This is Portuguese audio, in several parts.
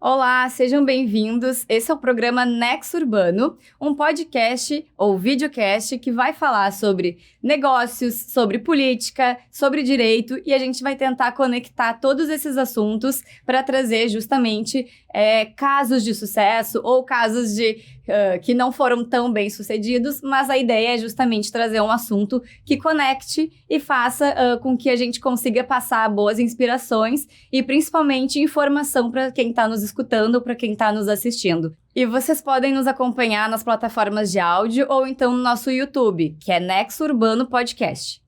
Olá, sejam bem-vindos. Esse é o programa Nexo Urbano, um podcast ou videocast que vai falar sobre negócios, sobre política, sobre direito, e a gente vai tentar conectar todos esses assuntos para trazer justamente casos de sucesso ou casos que não foram tão bem sucedidos, mas a ideia é justamente trazer um assunto que conecte e faça com que a gente consiga passar boas inspirações e principalmente informação para quem está nos escutando ou para quem está nos assistindo. E vocês podem nos acompanhar nas plataformas de áudio ou então no nosso YouTube, que é Nexo Urbano Podcast.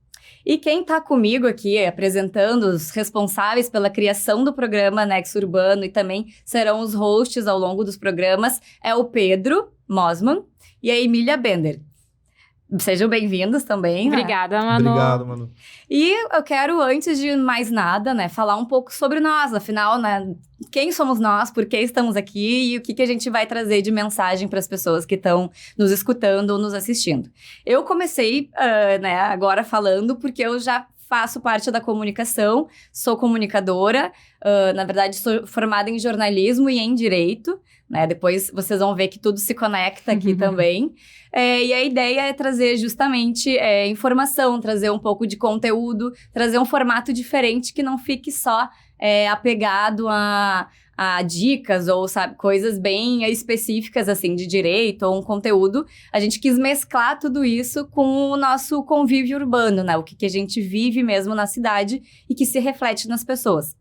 E quem está comigo aqui apresentando os responsáveis pela criação do programa Nexo Urbano e também serão os hosts ao longo dos programas é o Pedro Mosman e a Emília Bender. Sejam bem-vindos também. Obrigada, Manu. Obrigado, Manu. E eu quero, antes de mais nada, falar um pouco sobre nós. Afinal, quem somos nós, por que estamos aqui e o que a gente vai trazer de mensagem para as pessoas que estão nos escutando ou nos assistindo. Eu comecei agora falando porque eu já faço parte da comunicação, sou comunicadora, na verdade sou formada em jornalismo e em direito, né? Depois vocês vão ver que tudo se conecta aqui também. E a ideia é trazer justamente informação, trazer um pouco de conteúdo, trazer um formato diferente que não fique só apegado a dicas ou, sabe, coisas bem específicas, assim, de direito ou um conteúdo. A gente quis mesclar tudo isso com o nosso convívio urbano, né? O que a gente vive mesmo na cidade e que se reflete nas pessoas.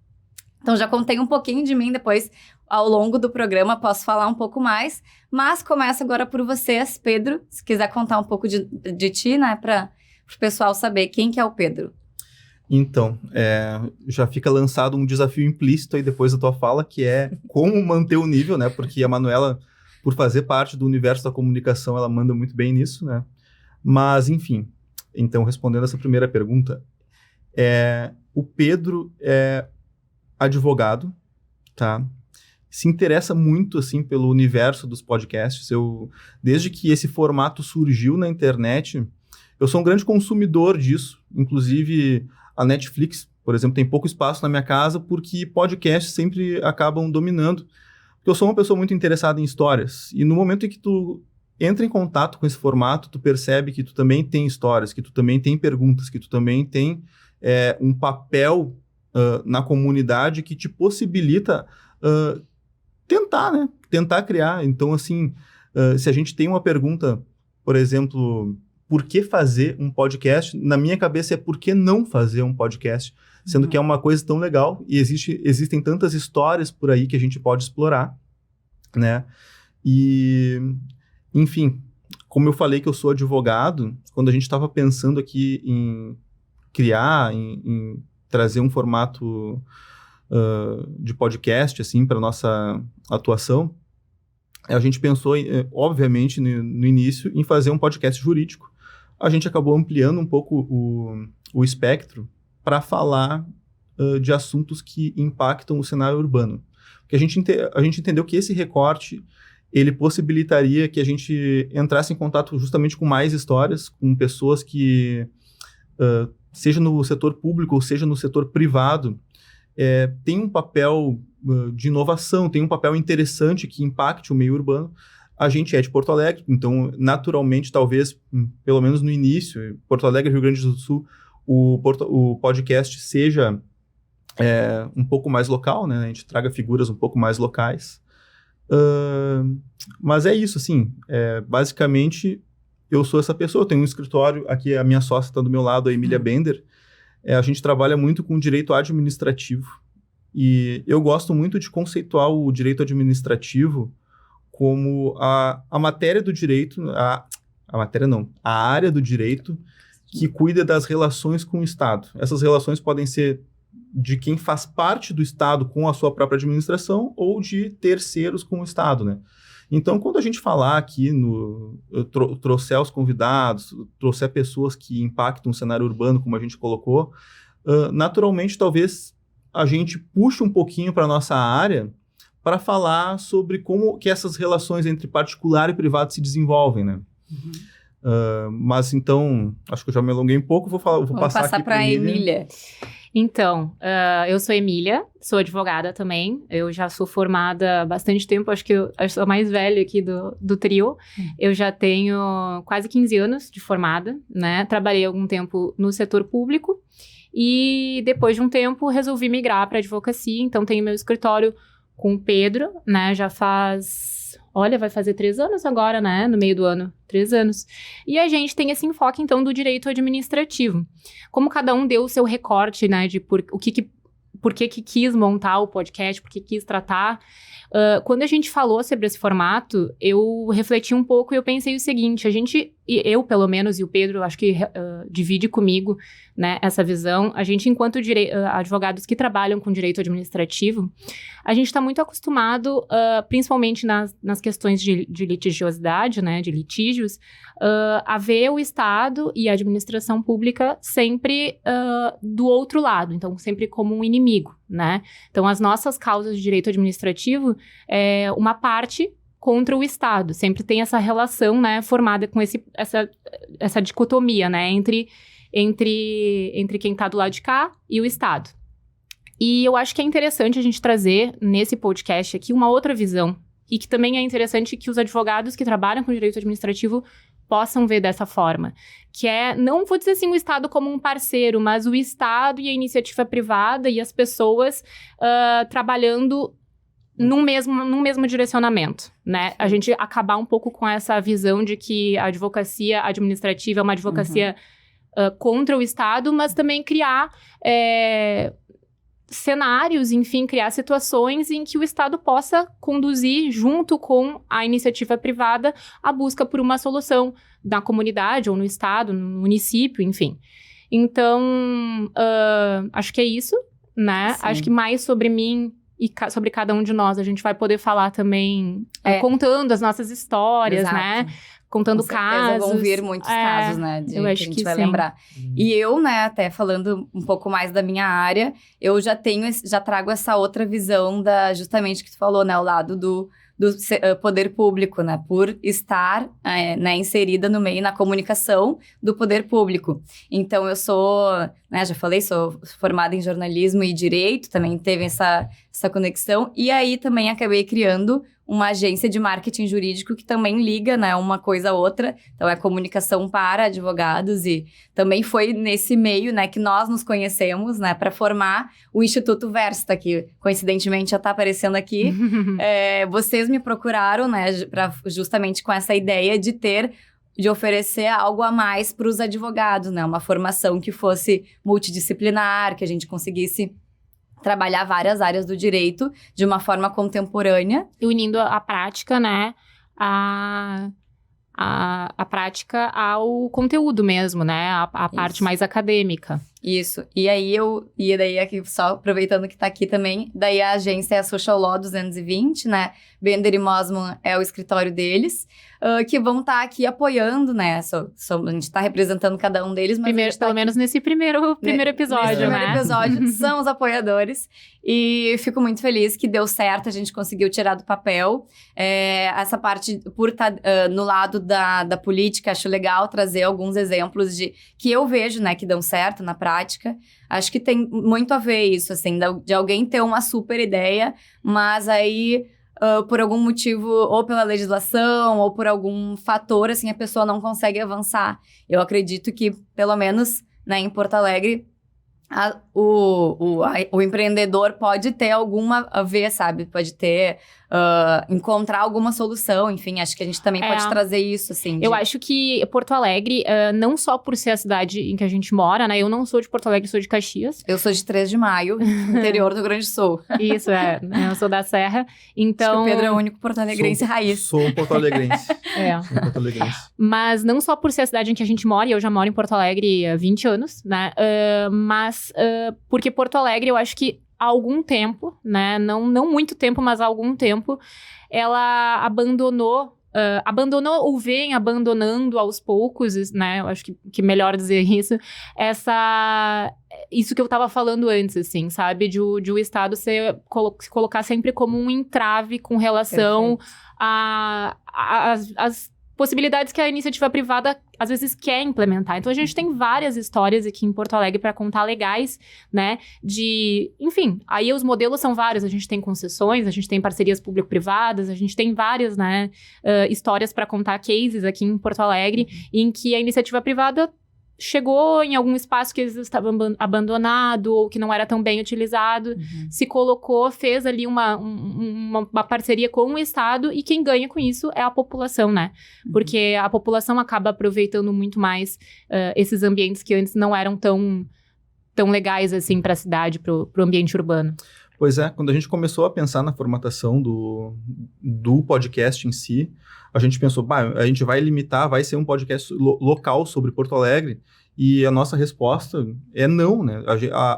Então, já contei um pouquinho de mim, depois, ao longo do programa, posso falar um pouco mais. Mas começa agora por vocês, Pedro, se quiser contar um pouco de ti, né? Para o pessoal saber quem que é o Pedro. Então, já fica lançado um desafio implícito aí depois da tua fala, que é como manter o nível, né? Porque a Manuela, por fazer parte do universo da comunicação, ela manda muito bem nisso, né? Mas, enfim, então, respondendo essa primeira pergunta, o Pedro é advogado, tá? Se interessa muito, assim, pelo universo dos podcasts. Desde que esse formato surgiu na internet, eu sou um grande consumidor disso. Inclusive, a Netflix, por exemplo, tem pouco espaço na minha casa porque podcasts sempre acabam dominando. Porque eu sou uma pessoa muito interessada em histórias. E no momento em que tu entra em contato com esse formato, tu percebe que tu também tem histórias, que tu também tem perguntas, que tu também tem um papel na comunidade que te possibilita tentar, né? Tentar criar. Então, assim, se a gente tem uma pergunta, por exemplo, por que fazer um podcast? Na minha cabeça é por que não fazer um podcast? Sendo que é uma coisa tão legal e existem tantas histórias por aí que a gente pode explorar, né? E, enfim, como eu falei que eu sou advogado, quando a gente estava pensando aqui em criar, em trazer um formato de podcast, assim, para nossa atuação, a gente pensou, obviamente, no início, em fazer um podcast jurídico. A gente acabou ampliando um pouco o espectro para falar de assuntos que impactam o cenário urbano. Porque a gente entendeu que esse recorte, ele possibilitaria que a gente entrasse em contato justamente com mais histórias, com pessoas que, seja no setor público ou seja no setor privado, tem um papel de inovação, tem um papel interessante que impacte o meio urbano. A gente é de Porto Alegre, então, naturalmente, talvez, pelo menos no início, Porto Alegre, Rio Grande do Sul, o podcast seja um pouco mais local, né? A gente traga figuras um pouco mais locais. Mas é isso, assim, basicamente, eu sou essa pessoa. Eu tenho um escritório, aqui a minha sócia está do meu lado, a Emília Bender. A gente trabalha muito com direito administrativo. E eu gosto muito de conceituar o direito administrativo como a matéria do direito, a área do direito que cuida das relações com o Estado. Essas relações podem ser de quem faz parte do Estado com a sua própria administração ou de terceiros com o Estado, né? Então, quando a gente falar aqui, trouxer os convidados, trouxer pessoas que impactam o cenário urbano, como a gente colocou, naturalmente, talvez a gente puxe um pouquinho para a nossa área para falar sobre como que essas relações entre particular e privado se desenvolvem, né? Mas então, acho que eu já me alonguei um pouco, vou passar aqui para a Emília. Então, eu sou Emília, sou advogada também. Eu já sou formada há bastante tempo, acho que eu sou a mais velha aqui do trio. Eu já tenho quase 15 anos de formada, né? Trabalhei algum tempo no setor público e depois de um tempo resolvi migrar para advocacia. Então, tenho meu escritório com o Pedro, né? Já faz... Olha, vai fazer 3 anos agora, né? No meio do ano, 3 anos. E a gente tem esse enfoque, então, do direito administrativo. Como cada um deu o seu recorte, né? De por que quis montar o podcast, por que quis tratar. Quando a gente falou sobre esse formato, eu refleti um pouco e eu pensei o seguinte, eu pelo menos, e o Pedro, acho que divide comigo, né, essa visão, a gente, enquanto advogados que trabalham com direito administrativo, a gente está muito acostumado, principalmente nas questões de litigiosidade, né, de litígios, a ver o Estado e a administração pública sempre do outro lado, então sempre como um inimigo, né? Então, as nossas causas de direito administrativo é uma parte contra o Estado, sempre tem essa relação, né, formada com essa dicotomia, né, entre quem está do lado de cá e o Estado. E eu acho que é interessante a gente trazer nesse podcast aqui uma outra visão, e que também é interessante que os advogados que trabalham com direito administrativo possam ver dessa forma, que é, não vou dizer assim o Estado como um parceiro, mas o Estado e a iniciativa privada e as pessoas trabalhando num mesmo direcionamento, né? A gente acabar um pouco com essa visão de que a advocacia administrativa é uma advocacia contra o Estado, mas também criar cenários, enfim, criar situações em que o Estado possa conduzir, junto com a iniciativa privada, a busca por uma solução na comunidade, ou no Estado, no município, enfim. Então, acho que é isso, né? Sim. Acho que mais sobre mim e sobre cada um de nós, a gente vai poder falar também, contando as nossas histórias, Exato. Né? Contando casos. Vão vir muitos casos, né? Eu acho que a gente vai sim. lembrar. E eu, né, até falando um pouco mais da minha área, eu já trago essa outra visão justamente que tu falou, né? O lado do poder público, né? Por estar né, inserida no meio, na comunicação do poder público. Então, eu sou, né, já falei, sou formada em jornalismo e direito, também teve essa conexão. E aí, também acabei criando uma agência de marketing jurídico que também liga, né, uma coisa a outra. Então, é comunicação para advogados e também foi nesse meio, né, que nós nos conhecemos, né, para formar o Instituto Versta, que coincidentemente já está aparecendo aqui. Vocês me procuraram, né, justamente com essa ideia de oferecer algo a mais para os advogados, né, uma formação que fosse multidisciplinar, que a gente conseguisse trabalhar várias áreas do direito de uma forma contemporânea. Unindo a prática, né, a prática ao conteúdo mesmo, né, a parte mais acadêmica. Isso. E daí aqui, só aproveitando que tá aqui também, daí a agência é a Social Law 220, né, Bender e Mosman é o escritório deles, que vão estar aqui apoiando, né, a gente tá representando cada um deles, mas pelo menos nesse primeiro episódio, nesse primeiro episódio, são os apoiadores, e fico muito feliz que deu certo, a gente conseguiu tirar do papel, essa parte, por estar no lado da política, acho legal trazer alguns exemplos que eu vejo, né, que dão certo na prática. Acho que tem muito a ver isso, assim, de alguém ter uma super ideia, mas aí, por algum motivo, ou pela legislação, ou por algum fator, assim, a pessoa não consegue avançar. Eu acredito que, pelo menos, né, em Porto Alegre, o empreendedor pode ter alguma a ver, sabe? Pode ter... encontrar alguma solução, enfim, acho que a gente também pode trazer isso, assim. Eu acho que Porto Alegre, não só por ser a cidade em que a gente mora, né? Eu não sou de Porto Alegre, sou de Caxias. Eu sou de 3 de Maio, interior do Rio Grande do Sul. Isso, eu sou da Serra, então... Acho que o Pedro é o único porto-alegrense raiz. Sou um porto-alegrense. Sou um porto-alegrense. Mas não só por ser a cidade em que a gente mora, e eu já moro em Porto Alegre há 20 anos, né? Mas porque Porto Alegre, eu acho que há algum tempo, né, não muito tempo, mas há algum tempo, ela abandonou ou vem abandonando aos poucos, né, eu acho que melhor dizer isso, isso que eu tava falando antes, assim, sabe, de o Estado se colocar sempre como um entrave com relação às possibilidades que a iniciativa privada, às vezes, quer implementar. Então, a gente tem várias histórias aqui em Porto Alegre para contar legais, né? Enfim, aí os modelos são vários. A gente tem concessões, a gente tem parcerias público-privadas, a gente tem várias, né, histórias para contar, cases aqui em Porto Alegre, em que a iniciativa privada chegou em algum espaço que estava abandonado ou que não era tão bem utilizado, se colocou, fez ali uma parceria com o Estado, e quem ganha com isso é a população, né? Porque a população acaba aproveitando muito mais esses ambientes que antes não eram tão legais assim para a cidade, para o ambiente urbano. Pois é, quando a gente começou a pensar na formatação do podcast em si, a gente pensou, a gente vai limitar, vai ser um podcast local sobre Porto Alegre, e a nossa resposta é não, né?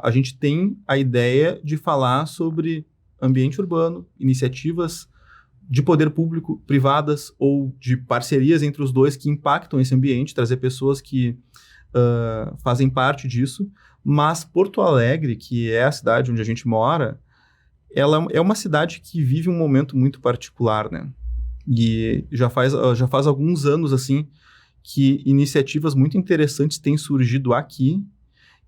A gente tem a ideia de falar sobre ambiente urbano, iniciativas de poder público, privadas, ou de parcerias entre os dois que impactam esse ambiente, trazer pessoas que fazem parte disso, mas Porto Alegre, que é a cidade onde a gente mora, ela é uma cidade que vive um momento muito particular, né? E já faz alguns anos, assim, que iniciativas muito interessantes têm surgido aqui,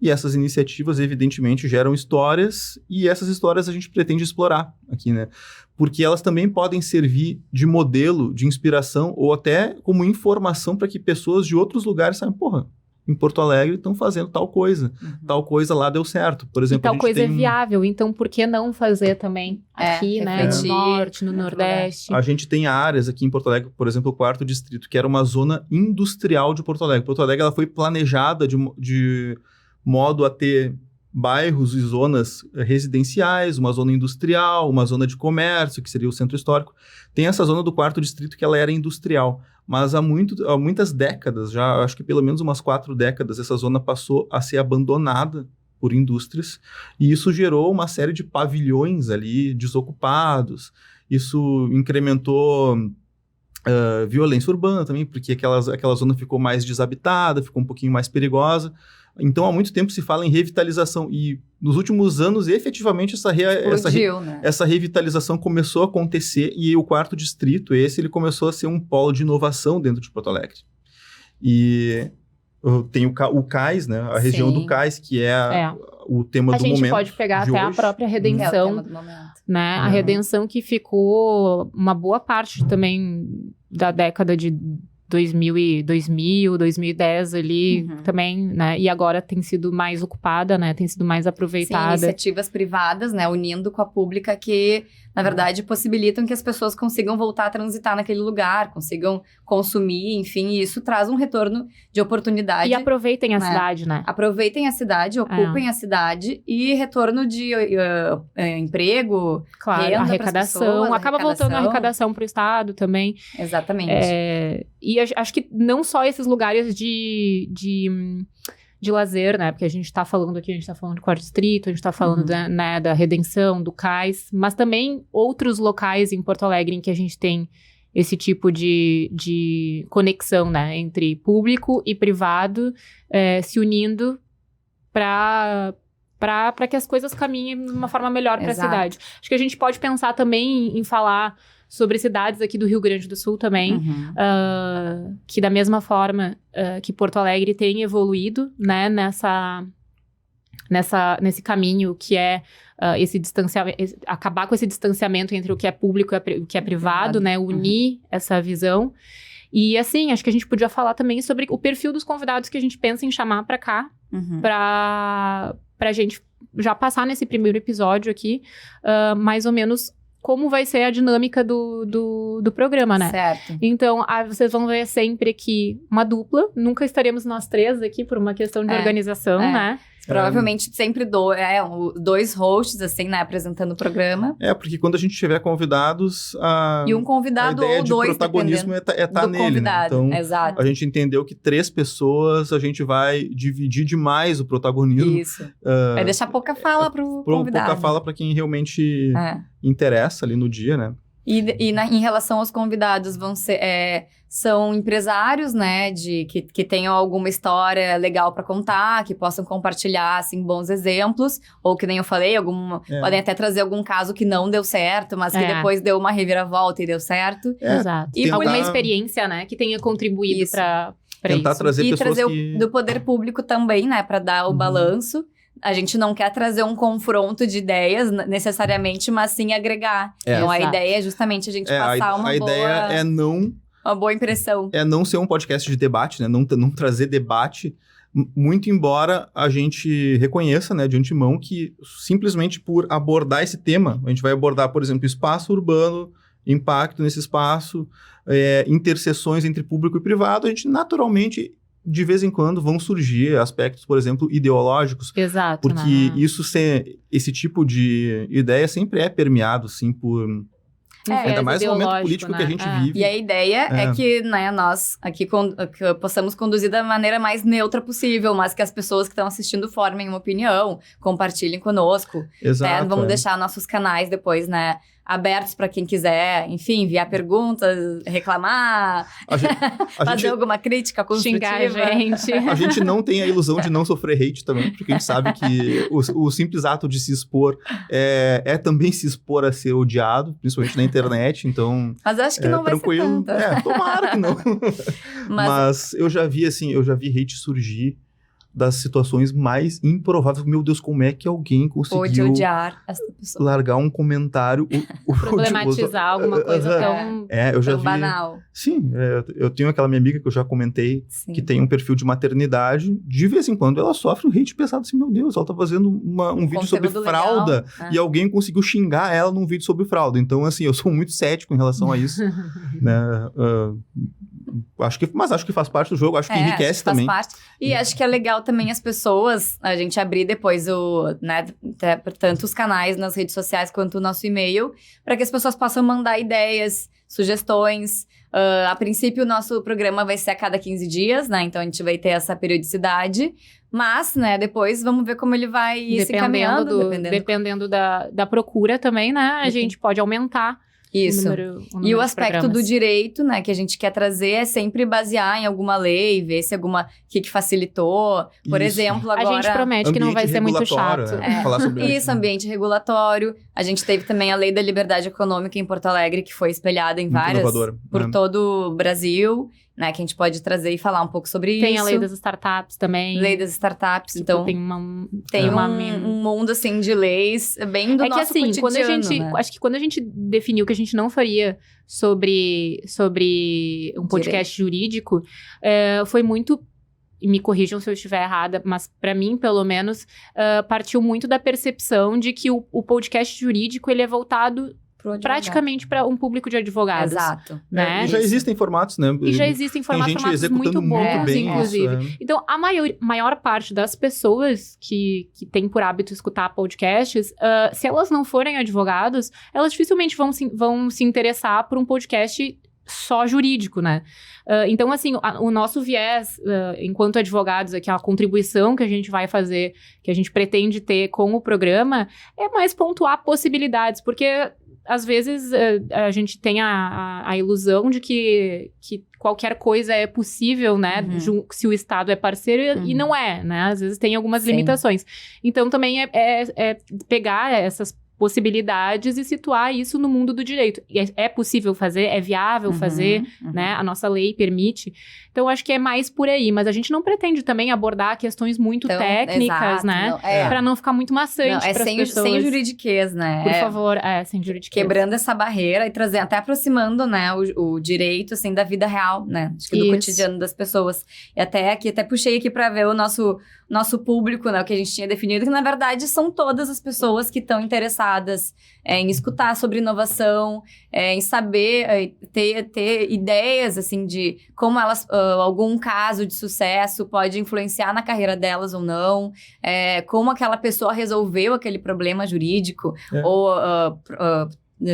e essas iniciativas, evidentemente, geram histórias, e essas histórias a gente pretende explorar aqui, né? Porque elas também podem servir de modelo, de inspiração, ou até como informação para que pessoas de outros lugares saibam, porra, em Porto Alegre estão fazendo tal coisa lá deu certo. Por exemplo, e tal coisa é viável, então por que não fazer também aqui, né? No Norte, no Nordeste. A gente tem áreas aqui em Porto Alegre, por exemplo, o 4º Distrito, que era uma zona industrial de Porto Alegre. Porto Alegre ela foi planejada de modo a ter bairros e zonas residenciais, uma zona industrial, uma zona de comércio, que seria o centro histórico. Tem essa zona do 4º Distrito que ela era industrial, mas há muitas décadas, já acho que pelo menos umas 4 décadas, essa zona passou a ser abandonada por indústrias, e isso gerou uma série de pavilhões ali desocupados. Isso incrementou violência urbana também, porque aquela zona ficou mais desabitada, ficou um pouquinho mais perigosa. Então, há muito tempo se fala em revitalização, e nos últimos anos, efetivamente, essa revitalização começou a acontecer, e o 4º Distrito, ele começou a ser um polo de inovação dentro de Porto Alegre. E tem o Cais, né? A região do Cais, que é o tema do momento. A gente pode pegar até a própria Redenção, né? A Redenção, que ficou uma boa parte também da década de 2010 ali também, né? E agora tem sido mais ocupada, né? Tem sido mais aproveitada. Sim, iniciativas privadas, né? Unindo com a pública que, na verdade, possibilitam que as pessoas consigam voltar a transitar naquele lugar, consigam consumir, enfim. E isso traz um retorno de oportunidade. E aproveitem a cidade, né? Aproveitem a cidade, ocupem a cidade, e retorno de emprego, renda, arrecadação. Pessoas, acaba voltando a arrecadação para o Estado também. Exatamente. E acho que não só esses lugares de lazer, né? Porque a gente tá falando aqui, a gente tá falando do 4º Distrito, a gente tá falando da Redenção, do Cais, mas também outros locais em Porto Alegre em que a gente tem esse tipo de conexão, né? Entre público e privado se unindo para que as coisas caminhem de uma forma melhor para a cidade. Acho que a gente pode pensar também em falar sobre cidades aqui do Rio Grande do Sul também, que da mesma forma que Porto Alegre tem evoluído, né, nesse caminho que é esse distanciamento, acabar com esse distanciamento entre o que é público e o que é privado, né, unir essa visão. E assim, acho que a gente podia falar também sobre o perfil dos convidados que a gente pensa em chamar para cá, pra gente já passar nesse primeiro episódio aqui, mais ou menos como vai ser a dinâmica do programa, né? Certo. Então, vocês vão ver sempre aqui uma dupla. Nunca estaremos nós 3 aqui por uma questão de organização, né? Provavelmente sempre dois hosts, assim, né? Apresentando o programa. Porque quando a gente tiver convidados... E um convidado ou 2, o protagonismo tá nele, convidado, né? Então, exato. A gente entendeu que 3 pessoas, a gente vai dividir demais o protagonismo. Isso. Vai deixar pouca fala pro convidado. Pouca fala para quem realmente interessa ali no dia, né? Em relação aos convidados, são empresários, né, que tenham alguma história legal para contar, que possam compartilhar, assim, bons exemplos, ou que nem eu falei, podem até trazer algum caso que não deu certo, mas que depois deu uma reviravolta e deu certo. Exato. E alguma experiência, né, que tenha contribuído para tentar isso. trazer pessoas do poder público também, né, para dar o balanço. A gente não quer trazer um confronto de ideias necessariamente, mas sim agregar. Então, a ideia é justamente a gente passar uma ideia uma boa impressão. É não ser um podcast de debate, né? Não trazer debate, muito embora a gente reconheça, né, de antemão, que simplesmente por abordar esse tema, a gente vai abordar, por exemplo, espaço urbano, impacto nesse espaço, interseções entre público e privado, a gente naturalmente, de vez em quando, vão surgir aspectos, por exemplo, ideológicos. Exato. Porque esse tipo de ideia sempre é permeado, assim, por... ainda mais no momento político, né, que a gente vive. E a ideia é que, né, nós aqui que possamos conduzir da maneira mais neutra possível, mas que as pessoas que estão assistindo formem uma opinião, compartilhem conosco. Exato. Né? Vamos deixar nossos canais depois, né, abertos para quem quiser, enfim, enviar perguntas, reclamar, fazer alguma crítica construtiva. Xingar a gente. A gente não tem a ilusão de não sofrer hate também, porque a gente sabe que o simples ato de se expor é também se expor a ser odiado, principalmente na internet, então... Mas acho que não tranquilo. Vai ser tanto. Tomara que não. Mas eu já vi hate surgir das situações mais improváveis. Meu Deus, como é que alguém conseguiu... Pode odiar essa pessoa. Largar um comentário... Problematizar alguma coisa tão... eu já tão vi... banal. Sim, eu tenho aquela minha amiga que eu já comentei, que tem um perfil de maternidade. De vez em quando ela sofre um hate pesado, assim, meu Deus, ela tá fazendo um vídeo sobre fralda e alguém conseguiu xingar ela num vídeo sobre fralda. Então, assim, eu sou muito cético em relação a isso. Né? Acho que faz parte do jogo, acho que enriquece também. Faz parte. E acho que é legal também as pessoas, a gente abrir depois tanto os canais nas redes sociais quanto o nosso e-mail, para que as pessoas possam mandar ideias, sugestões. A princípio, o nosso programa vai ser a cada 15 dias, né? Então, a gente vai ter essa periodicidade. Mas, né, depois vamos ver como ele vai ir se encaminhando. Dependendo da procura também, né? A gente pode aumentar. Isso. O número e o aspecto do direito, né, que a gente quer trazer é sempre basear em alguma lei, ver se que facilitou. Por exemplo, agora... A gente promete que não vai ser muito chato. Falar sobre isso, ambiente regulatório. A gente teve também a Lei da Liberdade Econômica em Porto Alegre, que foi espelhada em várias... por todo o Brasil, né, que a gente pode trazer e falar um pouco sobre isso. Tem a Lei das Startups também. Lei das Startups, então... Tem um mundo, assim, de leis bem do nosso cotidiano, quando a gente, né? Acho que quando a gente definiu que a gente não faria sobre um podcast jurídico, foi muito... Me corrijam se eu estiver errada, mas para mim, pelo menos, partiu muito da percepção de que o podcast jurídico, ele é voltado... praticamente para um público de advogados. Exato. Né? E já existem formatos, né? E já existem formatos muito bons, bem inclusive. Isso, Então, a maior parte das pessoas que tem por hábito escutar podcasts, se elas não forem advogados, elas dificilmente vão se interessar por um podcast só jurídico, né? Então, assim, o nosso viés, enquanto advogados, aqui, a contribuição que a gente vai fazer, que a gente pretende ter com o programa, é mais pontuar possibilidades, porque... Às vezes, a gente tem a ilusão de que qualquer coisa é possível, né? Se o Estado é parceiro, e não é, né? Às vezes tem algumas limitações. Então, também é pegar essas possibilidades e situar isso no mundo do direito. É possível fazer, é viável fazer, né? A nossa lei permite. Então, acho que é mais por aí. Mas a gente não pretende também abordar questões muito técnicas, né? Pra não ficar muito maçante para as pessoas. Sem juridiquês, né? Por favor, sem juridiquês. Quebrando essa barreira e trazendo, até aproximando, né, o direito, assim, da vida real, né? Acho que do cotidiano das pessoas. E até puxei aqui para ver o nosso público, né? O que a gente tinha definido, que na verdade são todas as pessoas que estão interessadas em escutar sobre inovação, em saber, ter ideias, assim, de como elas, algum caso de sucesso pode influenciar na carreira delas ou não, como aquela pessoa resolveu aquele problema jurídico, ou...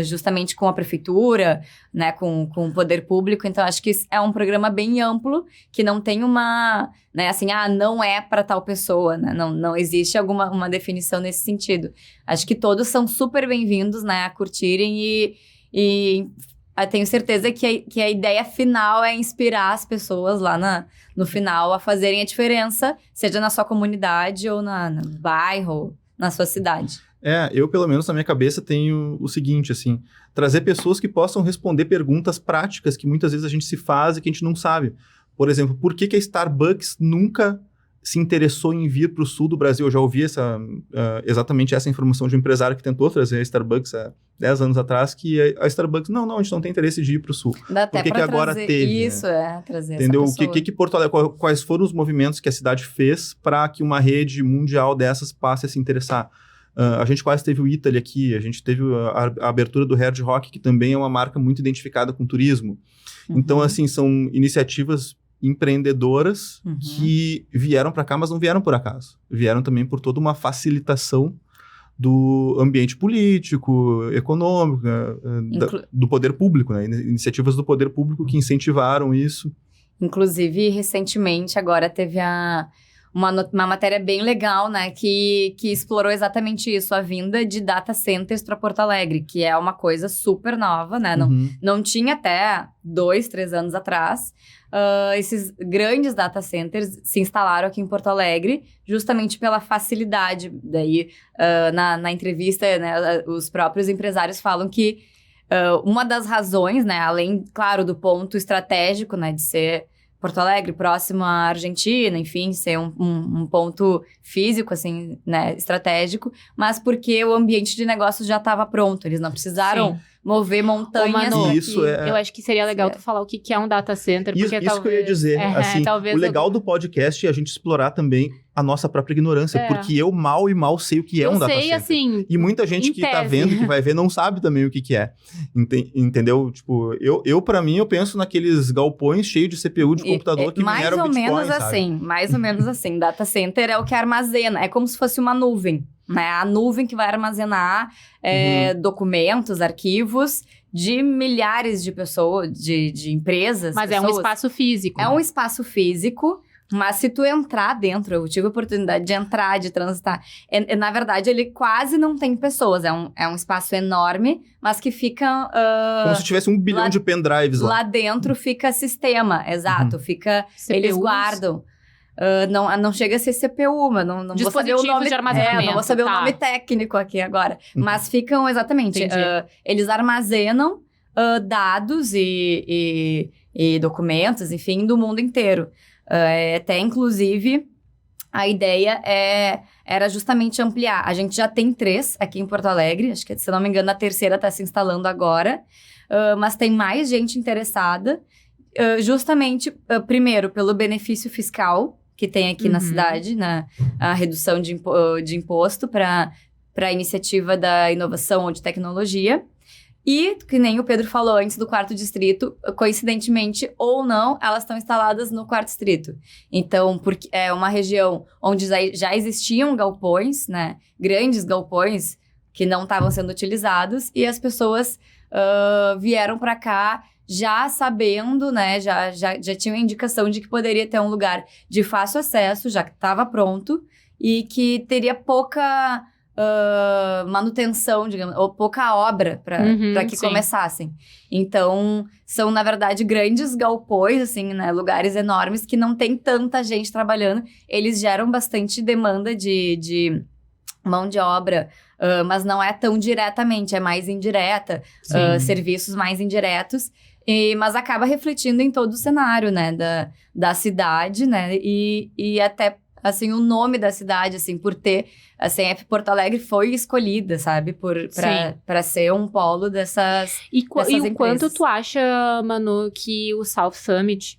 justamente com a prefeitura, né, com o poder público. Então, acho que é um programa bem amplo, que não tem uma, né, assim, não é para tal pessoa, né, não existe uma definição nesse sentido. Acho que todos são super bem-vindos, né, a curtirem E eu tenho certeza que a ideia final é inspirar as pessoas lá no final a fazerem a diferença, seja na sua comunidade ou no bairro, na sua cidade. Eu, pelo menos, na minha cabeça, tenho o seguinte, assim, trazer pessoas que possam responder perguntas práticas que muitas vezes a gente se faz e que a gente não sabe. Por exemplo, por que a Starbucks nunca se interessou em vir para o sul do Brasil? Eu já ouvi exatamente essa informação de um empresário que tentou trazer a Starbucks há 10 anos atrás, que a Starbucks, não, a gente não tem interesse de ir para o sul. Dá até por que agora teve? Isso, trazer entendeu? essa pessoa. Que Porto Alegre, quais foram os movimentos que a cidade fez para que uma rede mundial dessas passe a se interessar? A gente quase teve o Italy aqui, a gente teve a abertura do Hard Rock, que também é uma marca muito identificada com turismo. Então, assim, são iniciativas empreendedoras que vieram para cá, mas não vieram por acaso. Vieram também por toda uma facilitação do ambiente político, econômico, do poder público, né? Iniciativas do poder público que incentivaram isso. Inclusive, recentemente, agora teve uma matéria bem legal, né, que explorou exatamente isso, a vinda de data centers para Porto Alegre, que é uma coisa super nova, né, não tinha até 2, 3 anos atrás. Esses grandes data centers se instalaram aqui em Porto Alegre, justamente pela facilidade. Daí, na entrevista, né, os próprios empresários falam que uma das razões, né, além, claro, do ponto estratégico, né, de ser Porto Alegre, próximo à Argentina, enfim, ser um ponto físico, assim, né, estratégico, mas porque o ambiente de negócios já estava pronto, eles não precisaram mover montanhas. Manu, isso eu acho que seria legal tu falar o que é um data center, porque isso que eu ia dizer, assim, o legal do podcast é a gente explorar também a nossa própria ignorância, porque eu mal sei o que é um data center. Assim, e muita gente que tá vendo, que vai ver, não sabe também o que é. Entendeu? Tipo, pra mim, eu penso naqueles galpões cheios de CPU de computador que mineram Bitcoin, sabe? Mais ou menos assim. Data center é o que armazena, é como se fosse uma nuvem, né? A nuvem que vai armazenar documentos, arquivos de milhares de pessoas, de empresas. Mas pessoas. É um espaço físico. É um espaço físico. Mas se tu entrar dentro, eu tive a oportunidade de entrar, de transitar. Na verdade, ele quase não tem pessoas. É um espaço enorme, mas que fica... como se tivesse 1 bilhão de pendrives lá. Lá dentro fica sistema, exato. Fica... CPUs. Eles guardam. Não chega a ser CPU, mas não vou saber o nome... de armazenamento. Não vou saber o nome técnico aqui agora. Mas ficam, exatamente... eles armazenam dados e documentos, enfim, do mundo inteiro. Até, inclusive, a ideia era justamente ampliar. A gente já tem 3 aqui em Porto Alegre, acho que, se não me engano, a terceira está se instalando agora, mas tem mais gente interessada, justamente, primeiro, pelo benefício fiscal que tem aqui na cidade, a redução de imposto para a iniciativa da inovação ou de tecnologia. E, que nem o Pedro falou antes do 4º distrito, coincidentemente ou não, elas estão instaladas no 4º distrito. Então, porque é uma região onde já existiam galpões, né? Grandes galpões que não estavam sendo utilizados. E as pessoas vieram para cá já sabendo, né? Já tinham indicação de que poderia ter um lugar de fácil acesso, já que estava pronto. E que teria pouca... manutenção, digamos, ou pouca obra para que começassem. Então, são, na verdade, grandes galpões, assim, né? Lugares enormes que não tem tanta gente trabalhando. Eles geram bastante demanda de mão de obra, mas não é tão diretamente, é mais indireta. Serviços mais indiretos. Mas acaba refletindo em todo o cenário, né? Da cidade, né? E até... assim, o nome da cidade, assim, por ter... Assim, Porto Alegre foi escolhida, sabe? Para ser um polo dessas empresas. E o quanto tu acha, Manu, que o South Summit,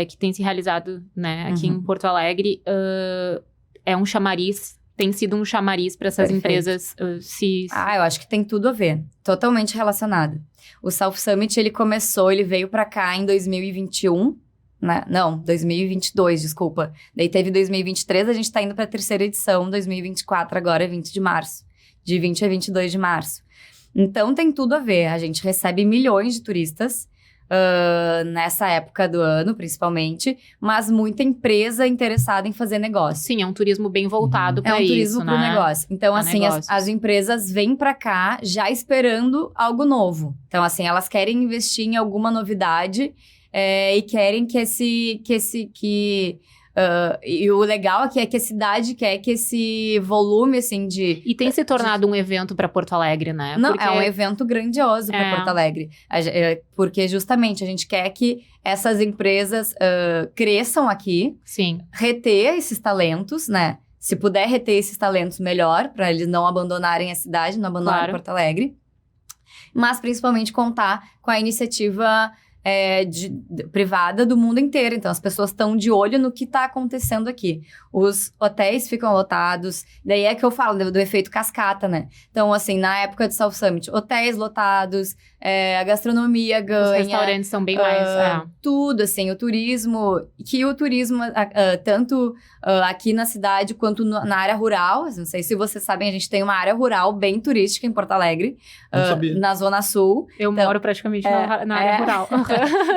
que tem se realizado, né, aqui em Porto Alegre, é um chamariz, tem sido um chamariz para essas empresas eu acho que tem tudo a ver. Totalmente relacionado. O South Summit, ele veio para cá em 2021, Não, 2022, desculpa. Daí teve 2023, a gente tá indo pra 3ª edição, 2024 agora, 20 de março. De 20 a 22 de março. Então, tem tudo a ver. A gente recebe milhões de turistas. nessa época do ano, principalmente, mas muita empresa interessada em fazer negócio. Sim, é um turismo bem voltado para isso, turismo pro né? negócio. Então, Pra assim, negócios. as empresas vêm para cá já esperando algo novo. Então, assim, elas querem investir em alguma novidade e querem e o legal aqui é que a cidade quer que esse volume, assim, E tem se tornado um evento para Porto Alegre, né? Não, Porque é um evento grandioso para Porto Alegre. Porque justamente a gente quer que essas empresas cresçam aqui, Sim. reter esses talentos, né? Se puder reter esses talentos, melhor, para eles não abandonarem a cidade, não abandonarem Porto Alegre. Mas principalmente contar com a iniciativa privada do mundo inteiro. Então, as pessoas estão de olho no que está acontecendo aqui. Os hotéis ficam lotados. Daí é que eu falo do efeito cascata, né? Então, assim, na época do South Summit, hotéis lotados, a gastronomia ganha. Os restaurantes são bem mais... Tudo, assim, o turismo... tanto aqui na cidade quanto na área rural. Não sei se vocês sabem, a gente tem uma área rural bem turística em Porto Alegre. Na Zona Sul. Eu moro praticamente na área rural.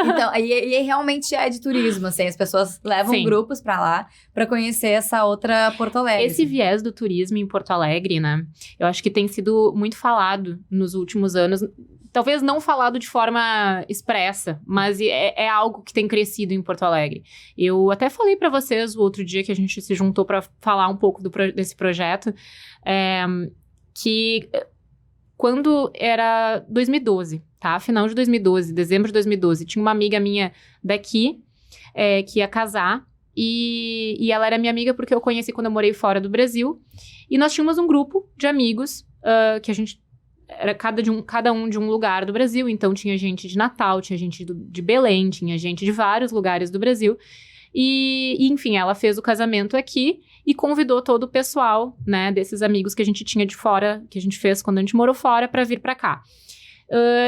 Então, e realmente é de turismo, assim, as pessoas levam grupos pra lá pra conhecer essa outra Porto Alegre. Esse viés do turismo em Porto Alegre, né, eu acho que tem sido muito falado nos últimos anos, talvez não falado de forma expressa, mas é algo que tem crescido em Porto Alegre. Eu até falei pra vocês o outro dia que a gente se juntou pra falar um pouco desse projeto, que quando era 2012, tá? Final de 2012, dezembro de 2012, tinha uma amiga minha daqui que ia casar e ela era minha amiga porque eu conheci quando eu morei fora do Brasil. E nós tínhamos um grupo de amigos que a gente... Era cada um de um lugar do Brasil. Então, tinha gente de Natal, tinha gente de Belém, tinha gente de vários lugares do Brasil. E, enfim, ela fez o casamento aqui e convidou todo o pessoal, né, desses amigos que a gente tinha de fora, que a gente fez quando a gente morou fora, para vir para cá.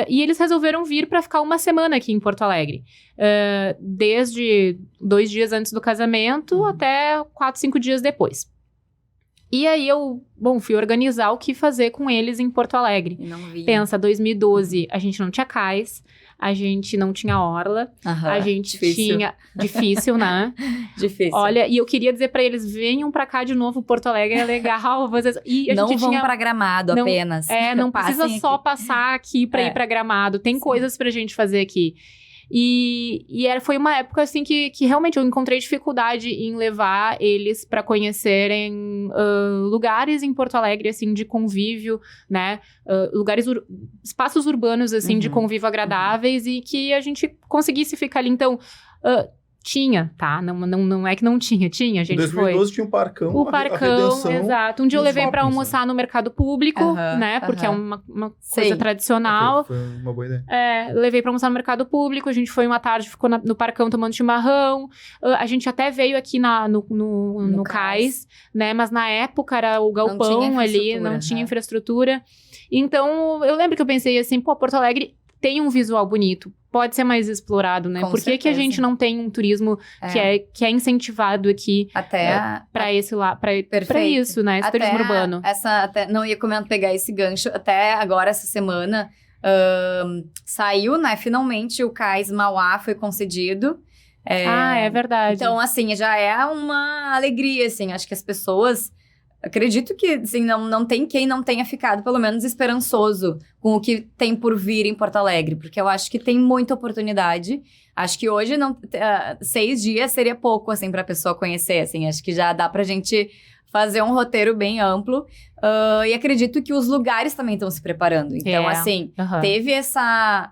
E eles resolveram vir para ficar uma semana aqui em Porto Alegre. Desde 2 dias antes do casamento até 4, 5 dias depois. E aí eu, fui organizar o que fazer com eles em Porto Alegre. Não vi. Pensa, 2012, a gente não tinha cais, a gente não tinha orla, a gente tinha... Difícil, né? Difícil. Olha, e eu queria dizer pra eles, venham pra cá de novo, Porto Alegre é legal. Vocês... E a não gente vão pra Gramado apenas. Não precisa só passar aqui pra ir pra Gramado. Tem coisas pra gente fazer aqui. E foi uma época, assim, que realmente eu encontrei dificuldade em levar eles para conhecerem lugares em Porto Alegre, assim, de convívio, né? Espaços urbanos, assim, de convívio agradáveis e que a gente conseguisse ficar ali. Então... Tinha, tá? Não é que não tinha, a gente foi. Em 2012 tinha um Parcão, o Parcão, exato. Um dia eu levei pra almoçar no mercado público, né? Porque é uma coisa tradicional. Foi uma boa ideia. Levei pra almoçar no mercado público, a gente foi uma tarde, ficou no Parcão tomando chimarrão. A gente até veio aqui no cais, né? Mas na época era o galpão ali, não tinha infraestrutura. Então, eu lembro que eu pensei assim, Porto Alegre tem um visual bonito, pode ser mais explorado, né? Por que a gente não tem um turismo que é incentivado aqui para esse lá, para isso, né? Esse turismo urbano. Não ia pegar esse gancho, até agora essa semana saiu, né? Finalmente o Cais Mauá foi concedido. É verdade. Então, assim, já é uma alegria, assim, acho que as pessoas... Acredito que, assim, não tem quem não tenha ficado, pelo menos, esperançoso com o que tem por vir em Porto Alegre. Porque eu acho que tem muita oportunidade. Acho que hoje, 6 dias seria pouco, assim, pra pessoa conhecer, assim. Acho que já dá pra gente fazer um roteiro bem amplo. E acredito que os lugares também estão se preparando. Então, assim, teve essa...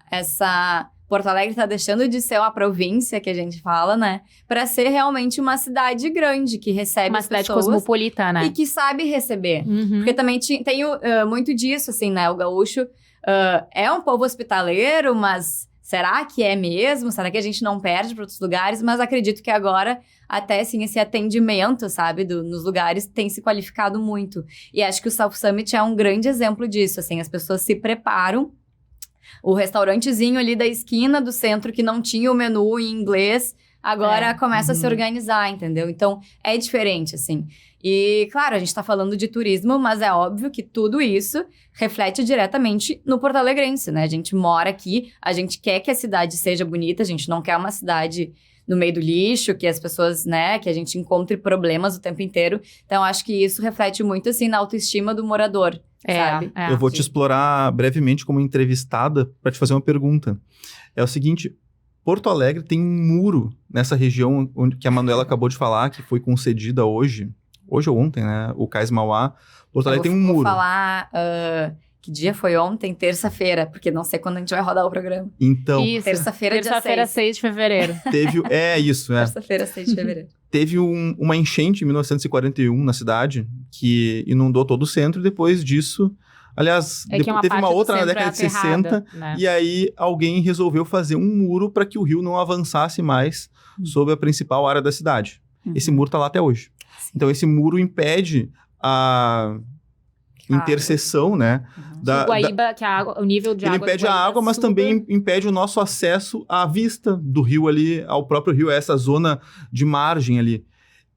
Porto Alegre tá deixando de ser uma província, que a gente fala, né? Pra ser realmente uma cidade grande, que recebe uma as cidade pessoas. Cosmopolita, né? E que sabe receber. Porque também tem muito disso, assim, né? O gaúcho é um povo hospitaleiro, mas será que é mesmo? Será que a gente não perde para outros lugares? Mas acredito que agora, até, assim, esse atendimento, sabe? Nos lugares tem se qualificado muito. E acho que o South Summit é um grande exemplo disso, assim. As pessoas se preparam. O restaurantezinho ali da esquina do centro que não tinha o menu em inglês, agora começa a se organizar, entendeu? Então, é diferente, assim. E, claro, a gente tá falando de turismo, mas é óbvio que tudo isso reflete diretamente no Porto Alegrense, né? A gente mora aqui, a gente quer que a cidade seja bonita, a gente não quer uma cidade no meio do lixo, que as pessoas, né, que a gente encontre problemas o tempo inteiro. Então, acho que isso reflete muito, assim, na autoestima do morador, sabe? Eu vou te explorar brevemente como entrevistada para te fazer uma pergunta. É o seguinte, Porto Alegre tem um muro nessa região onde, que a Manuela acabou de falar, que foi concedida hoje ou ontem, né, o Cais Mauá. Porto Alegre tem um muro. Vou falar... que dia foi ontem? Terça-feira, porque não sei quando a gente vai rodar o programa. Então... Isso. Terça-feira, dia 6 de fevereiro. Teve... isso, né? Terça-feira, 6 de fevereiro. Teve uma enchente em 1941 na cidade, que inundou todo o centro, e depois disso... Aliás, teve uma outra na década de 60, né? E aí alguém resolveu fazer um muro para que o rio não avançasse mais sobre a principal área da cidade. Esse muro está lá até hoje. Sim. Então, esse muro impede a interseção, né? Da Guaíba, que o nível de água... Ele impede a água, mas também impede o nosso acesso à vista do rio ali, ao próprio rio, a essa zona de margem ali.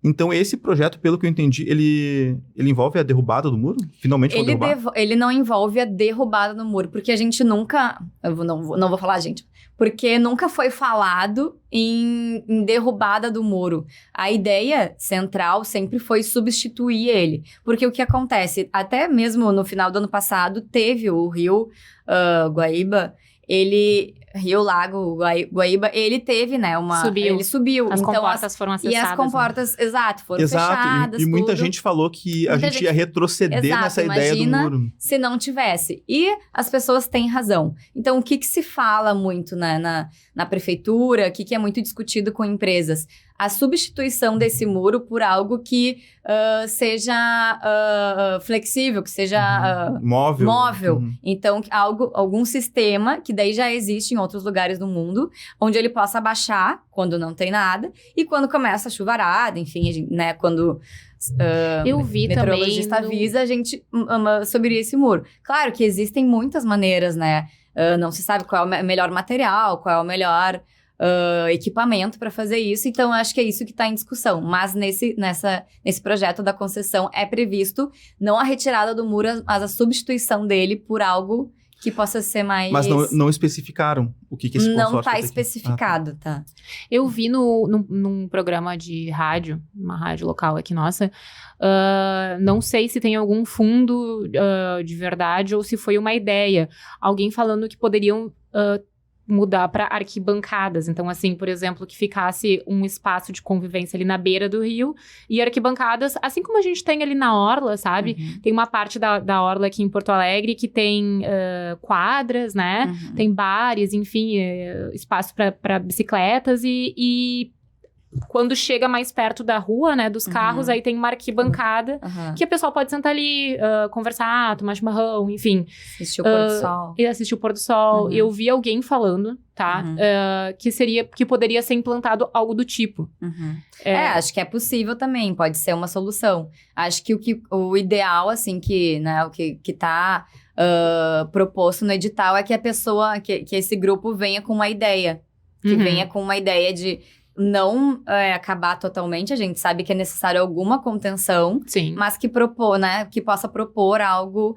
Então, esse projeto, pelo que eu entendi, ele envolve a derrubada do muro? Finalmente foi derrubado? Ele não envolve a derrubada do muro, porque a gente nunca... não vou falar, gente. Porque nunca foi falado em derrubada do muro. A ideia central sempre foi substituir ele. Porque o que acontece? Até mesmo no final do ano passado, teve o rio Guaíba, Rio-Lago Guaíba, ele teve, né, ele subiu. As então, comportas foram acessadas. E as comportas, né? Foram fechadas, e muita gente falou que a gente ia retroceder nessa ideia do muro. Se não tivesse. E as pessoas têm razão. Então, o que se fala muito, né, na prefeitura, o que é muito discutido com empresas? A substituição desse muro por algo que seja flexível, que seja móvel. Então, algum sistema, que daí já existe em outros lugares do mundo, onde ele possa baixar quando não tem nada, e quando começa a chuvarada, enfim, né, quando... eu vi meteorologista também avisa, a gente subiria esse muro. Claro que existem muitas maneiras, né? Não se sabe qual é o melhor material, qual é o melhor equipamento para fazer isso. Então, acho que é isso que está em discussão. Mas nesse projeto da concessão é previsto não a retirada do muro, mas a substituição dele por algo que possa ser mais... Mas não especificaram o que esse consórcio... Não está especificado, tá. Eu vi num programa de rádio, uma rádio local aqui nossa, não sei se tem algum fundo de verdade ou se foi uma ideia. Alguém falando que poderiam... mudar para arquibancadas. Então, assim, por exemplo, que ficasse um espaço de convivência ali na beira do rio e arquibancadas, assim como a gente tem ali na Orla, sabe? Tem uma parte da Orla aqui em Porto Alegre que tem quadras, né? Tem bares, enfim, espaço para bicicletas e quando chega mais perto da rua, né, dos carros, aí tem uma arquibancada que a pessoa pode sentar ali, conversar, tomar chimarrão, enfim. Assistir o pôr do sol. E assistir o pôr do sol. Eu vi alguém falando, tá? Que poderia ser implantado algo do tipo. Acho que é possível também, pode ser uma solução. Acho que o ideal, assim, né, o que tá proposto no edital é que a pessoa, que esse grupo venha com uma ideia. Que venha com uma ideia de... não acabar totalmente, a gente sabe que é necessário alguma contenção, sim, mas que possa propor algo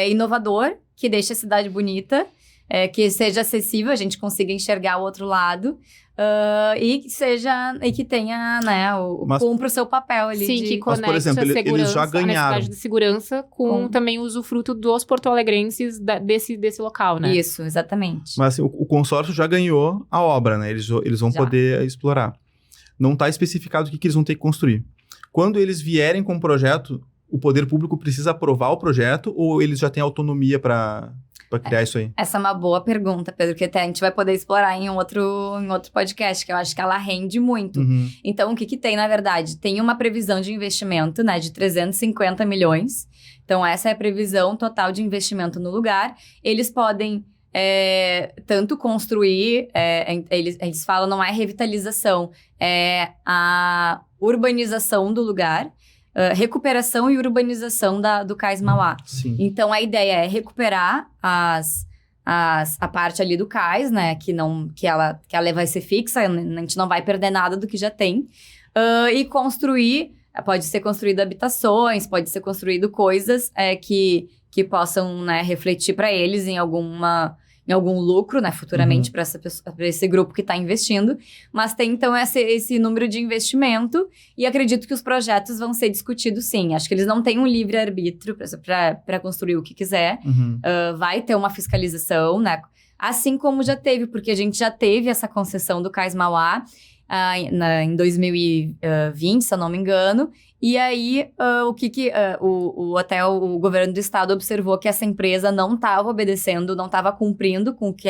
inovador, que deixe a cidade bonita, que seja acessível, a gente consiga enxergar o outro lado, e que tenha, né, cumpra o seu papel ali. Sim, que conecte, por exemplo, a segurança, eles já ganharam. A necessidade de segurança com também o usufruto dos porto-alegrenses desse local, né? Isso, exatamente. Mas assim, o consórcio já ganhou a obra, né? Eles vão poder explorar. Não está especificado o que eles vão ter que construir. Quando eles vierem com o projeto, o poder público precisa aprovar o projeto ou eles já têm autonomia para criar isso aí? Essa é uma boa pergunta, Pedro, que até a gente vai poder explorar em outro podcast, que eu acho que ela rende muito. Então, o que tem, na verdade? Tem uma previsão de investimento, né, de 350 milhões. Então, essa é a previsão total de investimento no lugar. Eles podem tanto construir, eles falam, não é revitalização, é a urbanização do lugar, recuperação e urbanização do Cais Mauá. Sim. Então, a ideia é recuperar a parte ali do cais, né? Que ela vai ser fixa, a gente não vai perder nada do que já tem. E construir, pode ser construído habitações, pode ser construído coisas que possam, né, refletir para eles em algum lucro, né, futuramente para esse grupo que está investindo. Mas tem, então, esse número de investimento e acredito que os projetos vão ser discutidos, sim. Acho que eles não têm um livre-arbítrio para construir o que quiser. Vai ter uma fiscalização, né? Assim como já teve, porque a gente já teve essa concessão do Cais Mauá em 2020, se eu não me engano. E aí, o governo do estado observou que essa empresa não estava obedecendo, não estava cumprindo com o que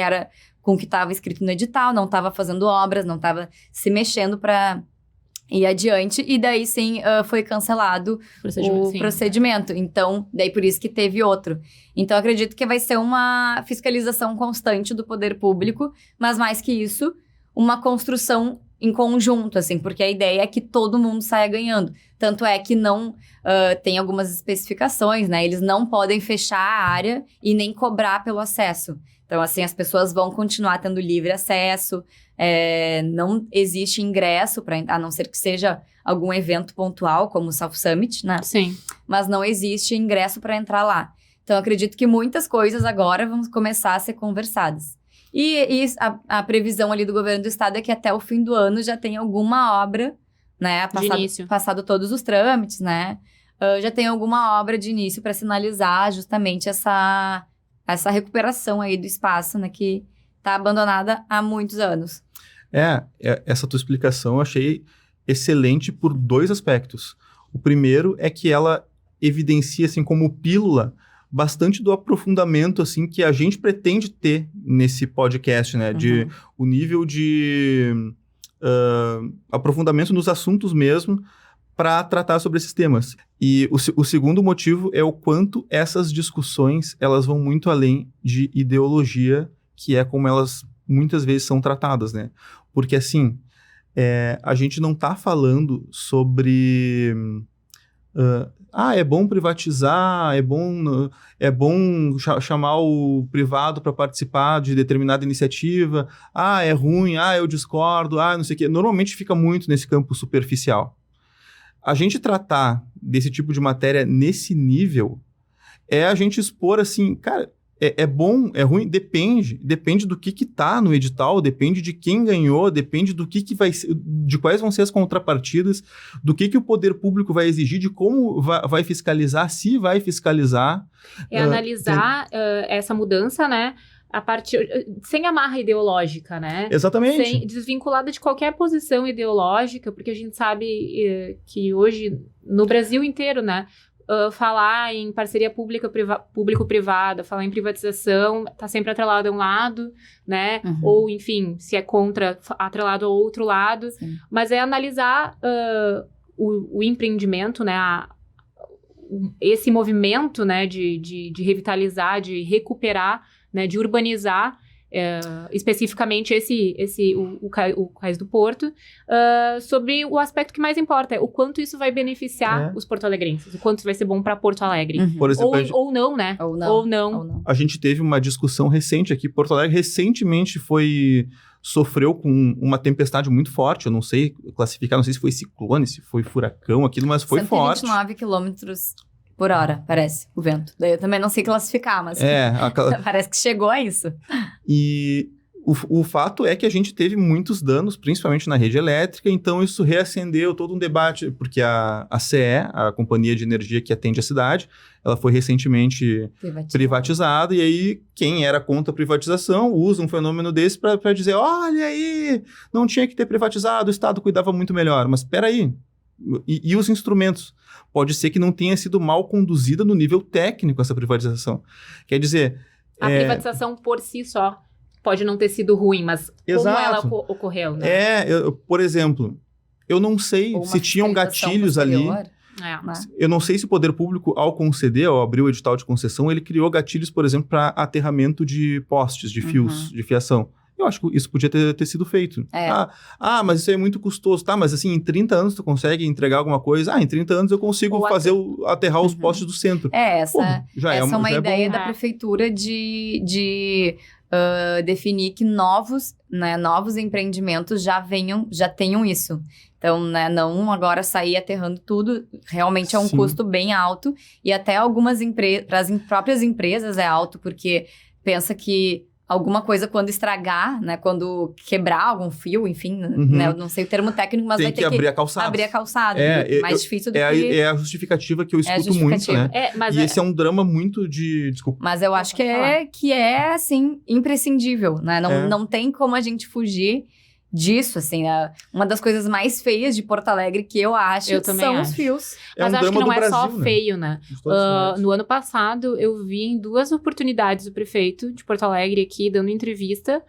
estava escrito no edital, não estava fazendo obras, não estava se mexendo para ir adiante. E daí, sim, foi cancelado o procedimento. Então, daí por isso que teve outro. Então, acredito que vai ser uma fiscalização constante do poder público, mas mais que isso, uma construção em conjunto, assim, porque a ideia é que todo mundo saia ganhando. Tanto é que não tem algumas especificações, né? Eles não podem fechar a área e nem cobrar pelo acesso. Então, assim, as pessoas vão continuar tendo livre acesso, não existe ingresso, a não ser que seja algum evento pontual, como o South Summit, né? Sim. Mas não existe ingresso para entrar lá. Então, acredito que muitas coisas agora vão começar a ser conversadas. E a previsão ali do governo do estado é que até o fim do ano já tem alguma obra, né? Passado todos os trâmites, né? Já tem alguma obra de início para sinalizar justamente essa recuperação aí do espaço, né? Que está abandonada há muitos anos. Essa tua explicação eu achei excelente por 2 aspectos. O primeiro é que ela evidencia, assim, como pílula, bastante do aprofundamento, assim, que a gente pretende ter nesse podcast, né? De o nível de aprofundamento nos assuntos mesmo para tratar sobre esses temas. E o segundo motivo é o quanto essas discussões, elas vão muito além de ideologia, que é como elas muitas vezes são tratadas, né? Porque, assim, a gente não está falando sobre... é bom privatizar, é bom chamar o privado para participar de determinada iniciativa, é ruim, eu discordo, não sei o quê. Normalmente fica muito nesse campo superficial. A gente tratar desse tipo de matéria nesse nível é a gente expor assim, cara, é bom, é ruim, depende do que tá no edital, depende de quem ganhou, depende do que vai ser, de quais vão ser as contrapartidas, do que o poder público vai exigir, de como vai fiscalizar, se vai fiscalizar. Analisar essa mudança, né? A partir, sem amarra ideológica, né? Exatamente. Desvinculada de qualquer posição ideológica, porque a gente sabe que hoje, no Brasil inteiro, né? Falar em parceria público-privada, falar em privatização, tá sempre atrelado a um lado, né? Ou, enfim, se é contra, atrelado ao outro lado. Sim. Mas é analisar o empreendimento, né? Esse movimento, né? De revitalizar, de recuperar, né? De urbanizar, especificamente o Cais do Porto, sobre o aspecto que mais importa, o quanto isso vai beneficiar os porto-alegrenses, o quanto vai ser bom para Porto Alegre. Por exemplo, ou não, né? Ou não. A gente teve uma discussão recente aqui, Porto Alegre recentemente sofreu com uma tempestade muito forte, eu não sei classificar, não sei se foi ciclone, se foi furacão, aquilo, mas foi forte. 129 quilômetros por hora, parece, o vento. Daí eu também não sei classificar, mas parece que chegou a isso. E o fato é que a gente teve muitos danos, principalmente na rede elétrica, então isso reacendeu todo um debate, porque a CE, a companhia de energia que atende a cidade, ela foi recentemente privatizada, e aí quem era contra a privatização usa um fenômeno desse para dizer, olha aí, não tinha que ter privatizado, o Estado cuidava muito melhor. Mas espera aí, e os instrumentos? Pode ser que não tenha sido mal conduzida no nível técnico essa privatização. Quer dizer... A privatização por si só pode não ter sido ruim, mas como ela ocorreu, né? Por exemplo, eu não sei se tinham gatilhos ali. Eu não sei se o poder público, ao conceder, ao abrir o edital de concessão, ele criou gatilhos, por exemplo, para aterramento de postes, de fios, de fiação. Eu acho que isso podia ter sido feito. É. Mas isso aí é muito custoso. Tá, mas assim, em 30 anos tu consegue entregar alguma coisa? em 30 anos eu consigo aterrar os postes do centro. Essa é uma ideia bom. da prefeitura de definir que novos empreendimentos já tenham isso. Então, né, não agora sair aterrando tudo, realmente é um custo bem alto. E até algumas para as próprias empresas é alto, porque pensa que alguma coisa quando estragar, né, quando quebrar algum fio, enfim, né, eu não sei o termo técnico, mas tem vai ter que abrir a calçada. Abrir a calçada. Mais difícil do que... É a justificativa que eu escuto muito, né? Esse é um drama muito de... Desculpa. Mas eu acho que é assim, imprescindível, né? Não tem como a gente fugir disso, assim. Uma das coisas mais feias de Porto Alegre que eu acho são os fios. Mas acho que não é só feio, né? No ano passado, eu vi em 2 oportunidades o prefeito de Porto Alegre aqui dando entrevista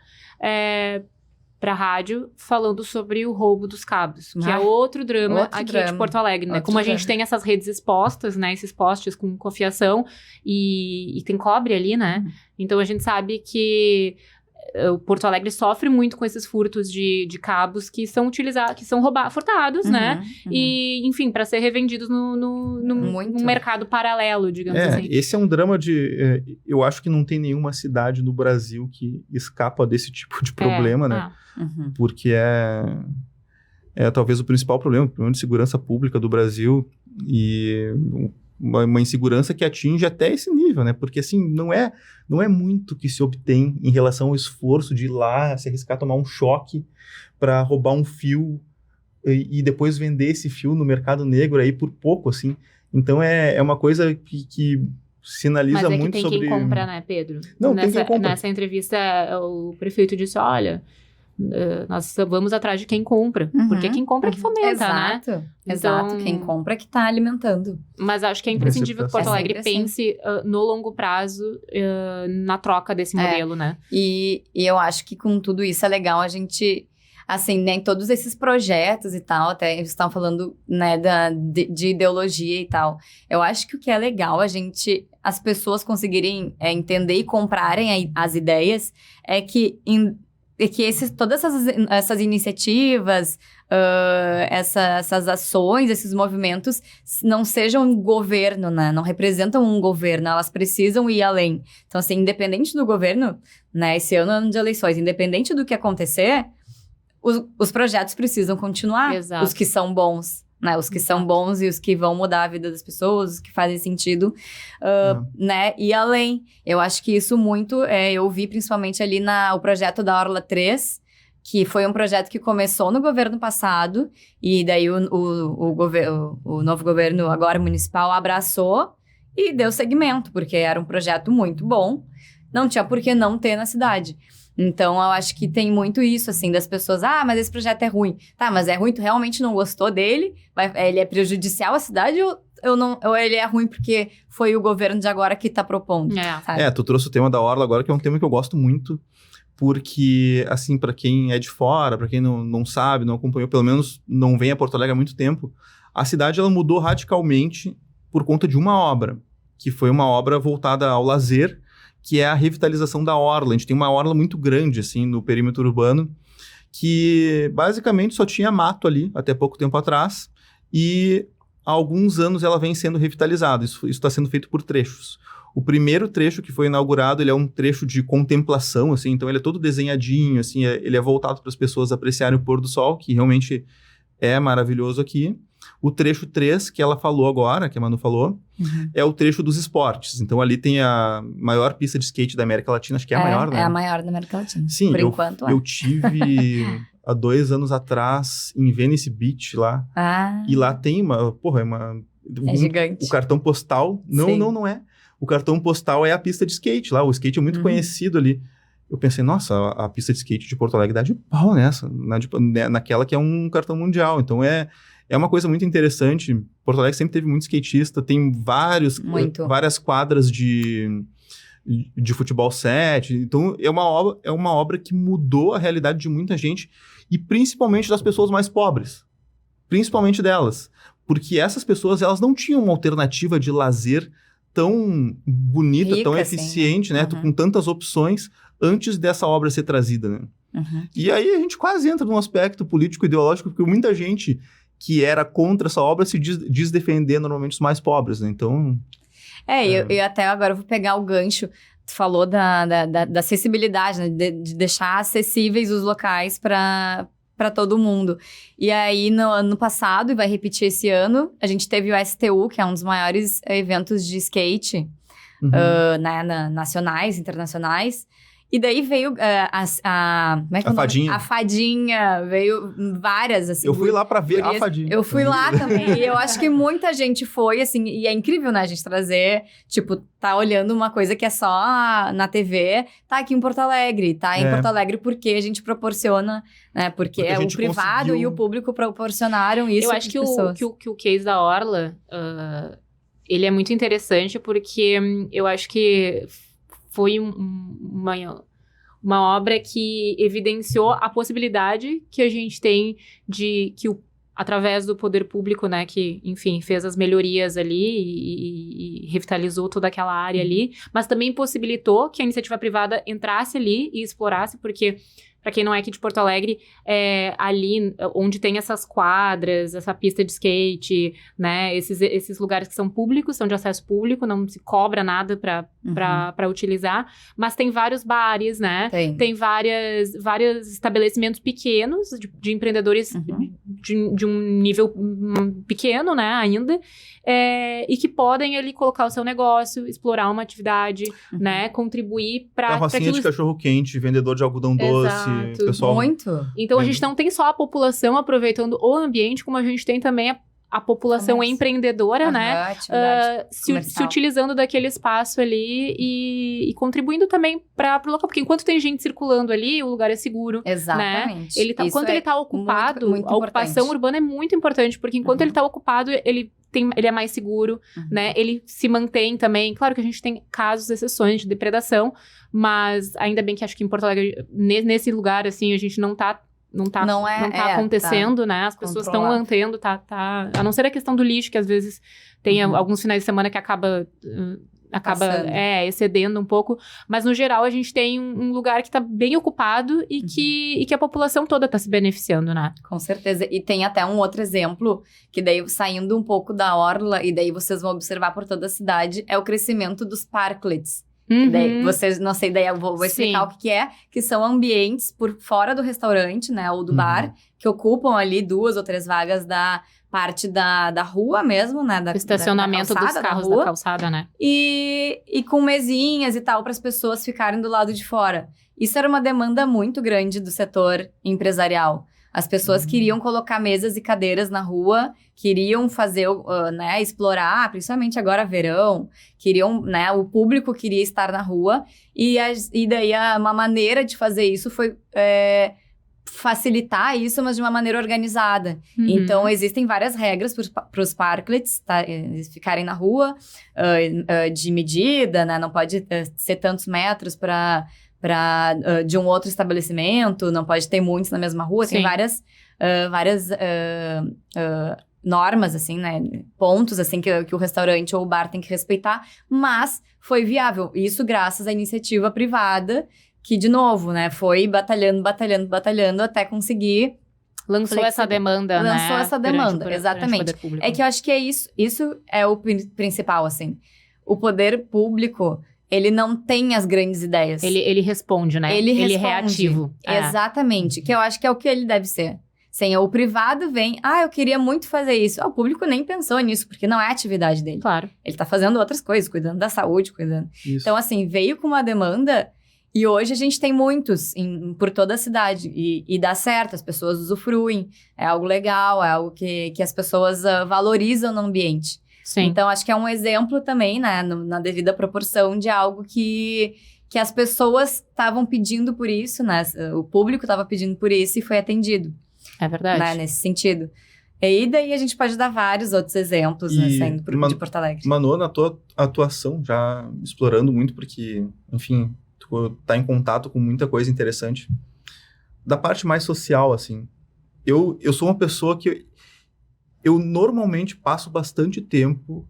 pra rádio, falando sobre o roubo dos cabos, que é outro drama de Porto Alegre, né? Como a gente tem essas redes expostas, né? Esses postes com fiação e tem cobre ali, né? Então, a gente sabe que o Porto Alegre sofre muito com esses furtos de cabos que são furtados, né? E, enfim, para ser revendidos no mercado paralelo, digamos assim. Esse é um drama eu acho que não tem nenhuma cidade no Brasil que escapa desse tipo de problema, né? Porque é talvez o principal problema de segurança pública do Brasil e... Uma insegurança que atinge até esse nível, né? Porque, assim, não é muito que se obtém em relação ao esforço de ir lá, se arriscar a tomar um choque para roubar um fio e depois vender esse fio no mercado negro aí por pouco, assim. Então, é uma coisa que sinaliza muito sobre... Mas tem quem compra, né, Pedro? Não, tem quem compra. Nessa entrevista, o prefeito disse, olha... nós vamos atrás de quem compra, porque quem compra é que fomenta, né? Exato, quem compra é que tá alimentando. Mas acho que é imprescindível que Porto Alegre pense no longo prazo na troca desse modelo, né? E eu acho que com tudo isso é legal a gente, assim, né, em todos esses projetos e tal, até eles estão falando, né, de ideologia e tal. Eu acho que o que é legal as pessoas conseguirem entender e comprarem as ideias é que todas essas iniciativas, essas ações, esses movimentos não sejam um governo, né? Não representam um governo, elas precisam ir além. Então, assim, independente do governo, né? Esse ano é ano de eleições, independente do que acontecer, os projetos precisam continuar. Exato. Os que são bons. Né, os que são bons e os que vão mudar a vida das pessoas, os que fazem sentido, né, e além. Eu acho que isso muito, eu vi principalmente ali o projeto da Orla 3, que foi um projeto que começou no governo passado, e daí o novo governo, agora municipal, abraçou e deu seguimento, porque era um projeto muito bom, não tinha por que não ter na cidade. Então, eu acho que tem muito isso, assim, das pessoas... mas esse projeto é ruim. Tá, mas é ruim, tu realmente não gostou dele? Ele é prejudicial à cidade ou ele é ruim porque foi o governo de agora que tá propondo? Tu trouxe o tema da Orla agora, que é um tema que eu gosto muito, porque, assim, para quem é de fora, para quem não sabe, não acompanhou, pelo menos não vem a Porto Alegre há muito tempo, a cidade, ela mudou radicalmente por conta de uma obra, que foi uma obra voltada ao lazer, que é a revitalização da orla. A gente tem uma orla muito grande, assim, no perímetro urbano, que basicamente só tinha mato ali, até pouco tempo atrás, e há alguns anos ela vem sendo revitalizada. Isso está sendo feito por trechos. O primeiro trecho que foi inaugurado, ele é um trecho de contemplação, assim, então ele é todo desenhadinho, assim, ele é voltado para as pessoas apreciarem o pôr do sol, que realmente é maravilhoso aqui. O trecho 3, que ela falou agora, que a Manu falou, é o trecho dos esportes. Então, ali tem a maior pista de skate da América Latina, acho que é a maior, né? É a maior da América Latina. Sim, por enquanto. Eu tive há 2 anos atrás em Venice Beach lá. E lá tem é gigante. O cartão postal. Não é. O cartão postal é a pista de skate lá. O skate é muito conhecido ali. Eu pensei, nossa, a pista de skate de Porto Alegre dá de pau nessa. Naquela que é um cartão mundial. Então, é uma coisa muito interessante. Porto Alegre sempre teve muito skatista, tem várias quadras de futebol 7. Então, é uma obra que mudou a realidade de muita gente e principalmente das pessoas mais pobres. Principalmente delas. Porque essas pessoas, elas não tinham uma alternativa de lazer tão bonita, tão eficiente, né? Com tantas opções antes dessa obra ser trazida, né? Uhum. E aí a gente quase entra num aspecto político-ideológico, porque muita gente que era contra essa obra se diz defender normalmente os mais pobres, né? Então... Eu até agora vou pegar o gancho. Tu falou da acessibilidade, né? De deixar acessíveis os locais para todo mundo. E aí, no ano passado, e vai repetir esse ano, a gente teve o STU, que é um dos maiores eventos de skate, né, nacionais, internacionais. E daí veio como é que é o nome? Fadinha. A Fadinha, veio várias, assim. Eu fui lá pra ver a Fadinha. Eu fui lá também, e eu acho que muita gente foi, assim, e é incrível, né, a gente trazer, tipo, tá olhando uma coisa que é só na TV, tá aqui em Porto Alegre, tá em Porto Alegre porque a gente proporciona, né, porque o privado e o público proporcionaram isso. Eu acho que o case da Orla, ele é muito interessante porque eu acho que foi uma obra que evidenciou a possibilidade que a gente tem de que através do poder público, né, que, enfim, fez as melhorias ali e revitalizou toda aquela área ali, mas também possibilitou que a iniciativa privada entrasse ali e explorasse, porque, para quem não é aqui de Porto Alegre, ali onde tem essas quadras, essa pista de skate, né, esses lugares que são públicos, são de acesso público, não se cobra nada para utilizar, mas tem vários bares, né, tem vários estabelecimentos pequenos de empreendedores de um nível pequeno, né, ainda, e que podem ali colocar o seu negócio, explorar uma atividade, né, contribuir para... Carrocinha de cachorro-quente, vendedor de algodão doce, pessoal... Muito. Então, a gente não tem só a população aproveitando o ambiente, como a gente tem também a população empreendedora, né? Se utilizando daquele espaço ali e contribuindo também para o local. Porque enquanto tem gente circulando ali, o lugar é seguro. Exatamente. Né? Enquanto ele está ocupado, muito a ocupação urbana é muito importante, porque enquanto ele está ocupado, ele é mais seguro, né? Ele se mantém também. Claro que a gente tem casos, exceções de depredação, mas ainda bem que acho que em Porto Alegre, nesse lugar, assim, a gente não tá acontecendo, né? As pessoas estão mantendo, a não ser a questão do lixo, que às vezes tem alguns finais de semana que acaba excedendo um pouco, mas no geral a gente tem um lugar que está bem ocupado e que a população toda está se beneficiando, né? Com certeza, e tem até um outro exemplo, que daí saindo um pouco da orla, e daí vocês vão observar por toda a cidade, é o crescimento dos parklets. Daí, vocês, não sei, daí eu vou explicar o que é, que são ambientes por fora do restaurante, né, ou do bar, que ocupam ali 2 ou 3 vagas da parte da rua mesmo, né, o estacionamento dos carros da calçada, né? E com mesinhas e tal, para as pessoas ficarem do lado de fora. Isso era uma demanda muito grande do setor empresarial. As pessoas queriam colocar mesas e cadeiras na rua, queriam fazer, né, explorar, principalmente agora verão, queriam, né, o público queria estar na rua, e daí uma maneira de fazer isso foi facilitar isso, mas de uma maneira organizada. Então, existem várias regras para os parklets eles ficarem na rua, de medida, né, não pode ser tantos metros de um outro estabelecimento, não pode ter muitos na mesma rua. Sim. Tem várias normas, assim, né? Pontos, assim, que o restaurante ou o bar tem que respeitar. Mas foi viável. Isso graças à iniciativa privada, que, de novo, né? Foi batalhando até conseguir... Lançou essa demanda, né? Lançou essa demanda, exatamente. É que eu acho que é isso. Isso é o principal, assim. O poder público... Ele não tem as grandes ideias. Ele responde, né? Ele é reativo. Exatamente. Que eu acho que é o que ele deve ser. O privado vem... eu queria muito fazer isso. O público nem pensou nisso, porque não é a atividade dele. Claro. Ele tá fazendo outras coisas, cuidando da saúde, Isso. Então, assim, veio com uma demanda... E hoje a gente tem muitos por toda a cidade. E dá certo, as pessoas usufruem. É algo legal, é algo que as pessoas valorizam no ambiente. Sim. Então, acho que é um exemplo também, né, na devida proporção de algo que as pessoas estavam pedindo por isso, né, o público estava pedindo por isso e foi atendido. É verdade. Né, nesse sentido. E daí a gente pode dar vários outros exemplos, né, saindo de Porto Alegre. Manu, na tua atuação, já explorando muito, porque, enfim, tu tá em contato com muita coisa interessante. Da parte mais social, assim, eu sou uma pessoa que... Eu normalmente passo bastante tempo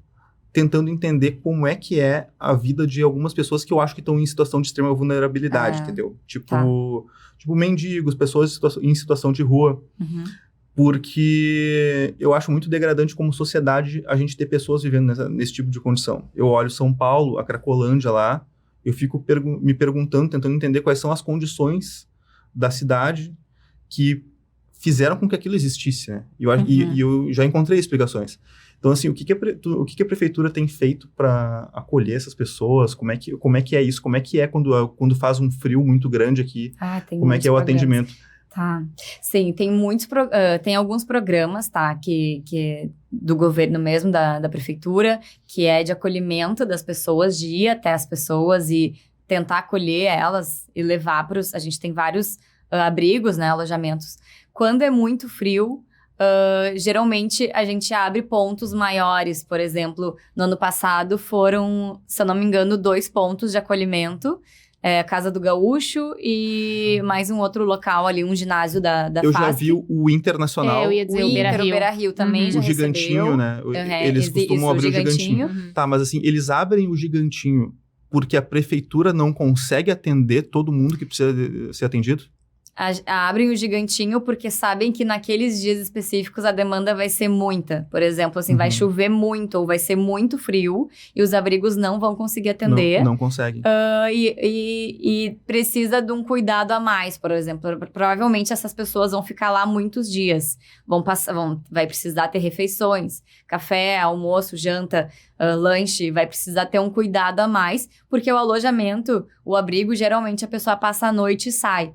tentando entender como é que é a vida de algumas pessoas que eu acho que estão em situação de extrema vulnerabilidade, entendeu? Tipo mendigos, pessoas em situação de rua. Porque eu acho muito degradante como sociedade a gente ter pessoas vivendo nesse tipo de condição. Eu olho São Paulo, a Cracolândia lá, eu fico me perguntando, tentando entender quais são as condições da cidade que fizeram com que aquilo existisse, né? E eu já encontrei explicações. Então, assim, o que a prefeitura tem feito para acolher essas pessoas? Como é que é isso? Como é que é quando faz um frio muito grande aqui? Como é que é o atendimento? Tá. Sim, tem tem alguns programas, tá, que do governo mesmo, da prefeitura, que é de acolhimento das pessoas, de ir até as pessoas e tentar acolher elas e levar a gente tem vários abrigos, né, alojamentos. Quando é muito frio, geralmente a gente abre pontos maiores. Por exemplo, no ano passado foram, se eu não me engano, 2 pontos de acolhimento, a Casa do Gaúcho e mais um outro local ali, um ginásio da Eu FASC. já vi o Internacional. Eu ia dizer o o Beira-Rio também já o Gigantinho, recebeu. né? Eles costumam abrir o Gigantinho. Tá, mas assim, eles abrem o Gigantinho porque a prefeitura não consegue atender todo mundo que precisa ser atendido? Abrem o Gigantinho porque sabem que naqueles dias específicos a demanda vai ser muita. Por exemplo, assim, vai chover muito ou vai ser muito frio e os abrigos não vão conseguir atender. Não conseguem. E precisa de um cuidado a mais, por exemplo. Provavelmente essas pessoas vão ficar lá muitos dias. Vai precisar ter refeições, café, almoço, janta, lanche. Vai precisar ter um cuidado a mais, porque o alojamento, o abrigo, geralmente a pessoa passa a noite e sai.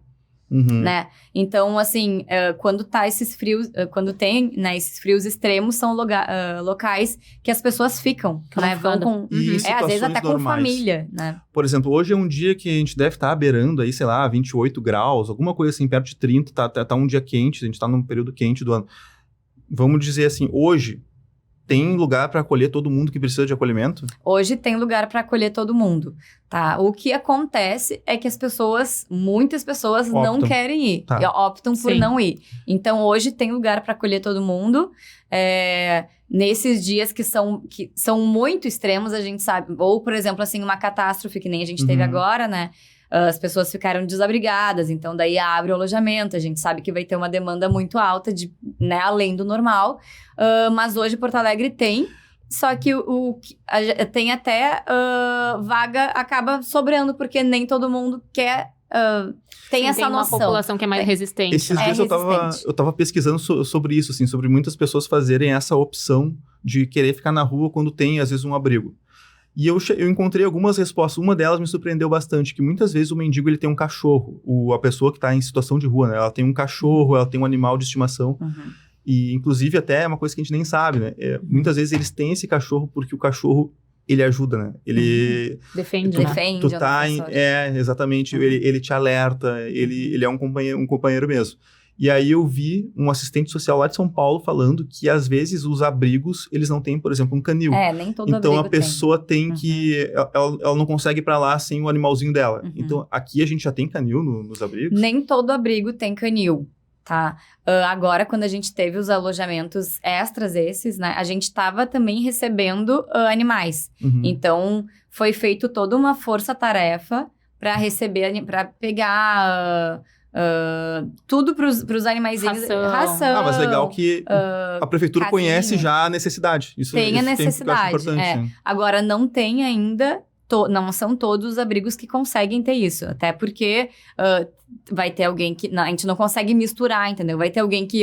Né? Então, assim, quando tá esses frios, quando tem, né, esses frios extremos, são locais que as pessoas ficam, né? Vão com, às vezes até com família, né? Por exemplo, hoje é um dia que a gente deve estar beirando aí, sei lá, 28 graus, alguma coisa assim, perto de 30, tá um dia quente, a gente tá num período quente do ano. Vamos dizer assim, hoje tem lugar para acolher todo mundo que precisa de acolhimento? Hoje tem lugar para acolher todo mundo, tá? O que acontece é que muitas pessoas não querem ir, e optam por não ir. Então, hoje tem lugar para acolher todo mundo. Nesses dias que são muito extremos, a gente sabe. Ou, por exemplo, assim, uma catástrofe que nem a gente teve agora, né? As pessoas ficaram desabrigadas, então daí abre o alojamento, a gente sabe que vai ter uma demanda muito alta, né, além do normal, mas hoje Porto Alegre tem, só que tem até vaga, acaba sobrando, porque nem todo mundo quer, tem essa noção. Tem uma população que é mais resistente. Esses dias eu tava pesquisando sobre isso, assim, sobre muitas pessoas fazerem essa opção de querer ficar na rua quando tem, às vezes, um abrigo. E eu encontrei algumas respostas. Uma delas me surpreendeu bastante, que muitas vezes o mendigo ele tem um cachorro. A pessoa que está em situação de rua, né? Ela tem um cachorro, ela tem um animal de estimação. E, inclusive, até é uma coisa que a gente nem sabe, né? Muitas vezes eles têm esse cachorro porque o cachorro, ele ajuda, né? Ele... Defende. Defende. Exatamente. Ele te alerta, ele é um companheiro mesmo. E aí eu vi um assistente social lá de São Paulo falando que, às vezes, os abrigos, eles não têm, por exemplo, um canil. Nem todo abrigo então, a pessoa tem que... Ela não consegue ir pra lá sem o animalzinho dela. Então, aqui a gente já tem canil nos abrigos? Nem todo abrigo tem canil, tá? Agora, quando a gente teve os alojamentos extras esses, né? A gente tava também recebendo animais. Então, foi feito toda uma força-tarefa para receber, para pegar... tudo pros animaizinhos. Ração. Mas legal que a prefeitura conhece já a necessidade. Isso tem a necessidade. Importante. Agora, não tem ainda, não são todos os abrigos que conseguem ter isso. Até porque vai ter alguém que... a gente não consegue misturar, entendeu? Vai ter alguém que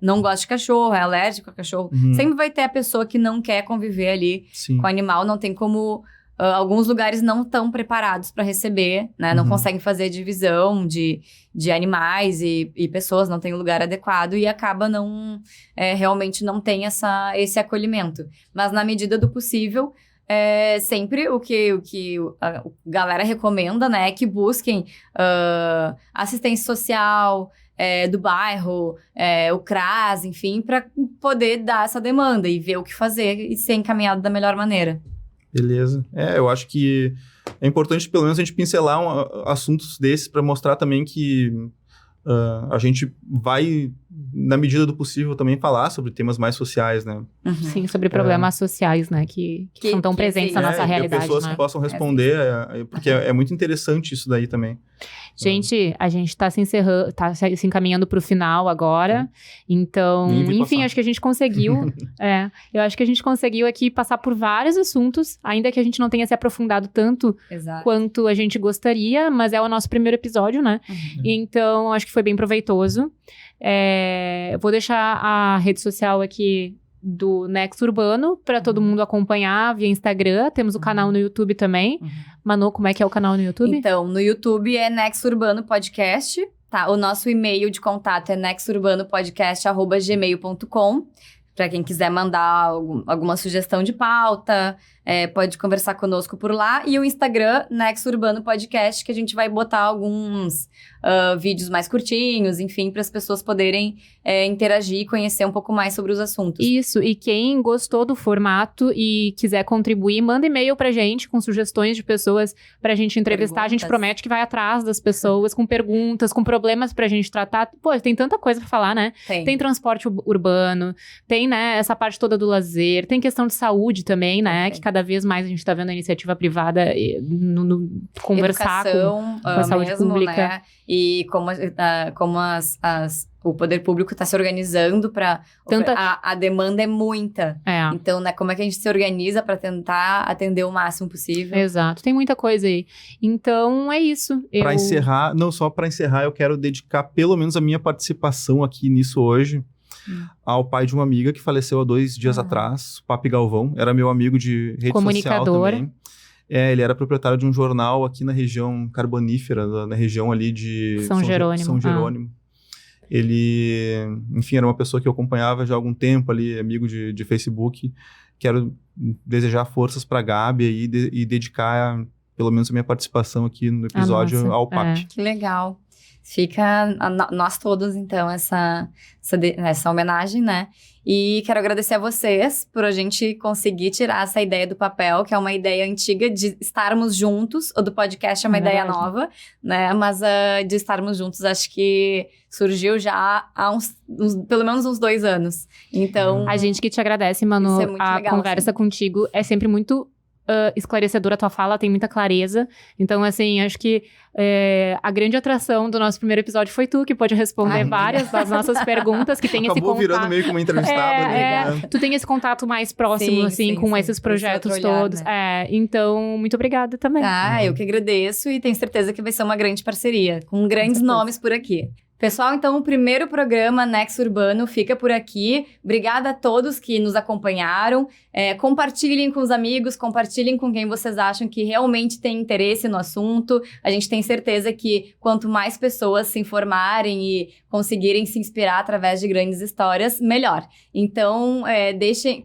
não gosta de cachorro, é alérgico a cachorro. Sempre vai ter a pessoa que não quer conviver ali com o animal. Não tem como... alguns lugares não estão preparados para receber, né? Não conseguem fazer divisão de animais e pessoas, não tem um lugar adequado e acaba realmente não tem esse acolhimento. Mas na medida do possível, sempre o que a galera recomenda, né? É que busquem assistência social do bairro, o CRAS, enfim, para poder dar essa demanda e ver o que fazer e ser encaminhado da melhor maneira. Beleza. Eu acho que é importante, pelo menos, a gente pincelar assuntos desses para mostrar também que a gente vai na medida do possível, também falar sobre temas mais sociais, né? Uhum. Sim, sobre problemas sociais, né? Que são tão presentes na nossa realidade, pessoas né? que possam responder, porque é muito interessante isso daí também. Gente, a gente tá se encerrando, tá se encaminhando pro final agora. Então, enfim, acho que a gente conseguiu. Eu acho que a gente conseguiu aqui passar por vários assuntos, ainda que a gente não tenha se aprofundado tanto quanto a gente gostaria, mas é o nosso primeiro episódio, né? Então, acho que foi bem proveitoso. Eu vou deixar a rede social aqui do Nexo Urbano para todo mundo acompanhar via Instagram. Temos o canal no YouTube também. Manu, como é que é o canal no YouTube? Então, no YouTube é Nexo Urbano Podcast, tá? O nosso e-mail de contato é nexourbanopodcast@gmail.com. Para quem quiser mandar alguma sugestão de pauta, pode conversar conosco por lá. E o Instagram, Nexo Urbano Podcast, que a gente vai botar alguns vídeos mais curtinhos, enfim, para as pessoas poderem interagir e conhecer um pouco mais sobre os assuntos. Isso, e quem gostou do formato e quiser contribuir, manda e-mail pra gente com sugestões de pessoas pra gente entrevistar. A gente promete que vai atrás das pessoas com perguntas, com problemas pra gente tratar. Pô, tem tanta coisa pra falar, né? Tem transporte urbano, tem, né, essa parte toda do lazer, tem questão de saúde também, né? Que cada vez mais a gente tá vendo a iniciativa privada conversar com a saúde mesmo, pública. Né? E como o poder público está se organizando para... A demanda é muita. Então, né, como é que a gente se organiza para tentar atender o máximo possível? Exato, tem muita coisa aí. Então, é isso. Para encerrar, eu quero dedicar pelo menos a minha participação aqui nisso hoje ao pai de uma amiga que faleceu há 2 dias atrás, o Papi Galvão. Era meu amigo de rede social também. Ele era proprietário de um jornal aqui na região carbonífera, na região ali de São Jerônimo. Ele, enfim, era uma pessoa que eu acompanhava já há algum tempo ali, amigo de Facebook. Quero desejar forças para a Gabi aí e dedicar pelo menos a minha participação aqui no episódio ao Papi. Que legal. Fica nós todos, então, essa homenagem, né? E quero agradecer a vocês por a gente conseguir tirar essa ideia do papel, que é uma ideia antiga de estarmos juntos. O do podcast é uma ideia nova, né? Mas de estarmos juntos, acho que surgiu já há pelo menos uns 2 anos. Então... A gente que te agradece, Manu. A legal, conversa contigo é sempre muito... esclarecedora a tua fala, tem muita clareza. Então, assim, acho que a grande atração do nosso primeiro episódio foi tu, que pôde responder várias das nossas perguntas, que tem esse contato... virando meio como entrevistada, né? Tu tem esse contato mais próximo, com esses projetos todos. Né? Então, muito obrigada também. Eu que agradeço e tenho certeza que vai ser uma grande parceria, com grandes nomes por aqui. Pessoal, então o primeiro programa Nexo Urbano fica por aqui. Obrigada a todos que nos acompanharam. Compartilhem com os amigos, compartilhem com quem vocês acham que realmente tem interesse no assunto. A gente tem certeza que quanto mais pessoas se informarem e conseguirem se inspirar através de grandes histórias, melhor. Então,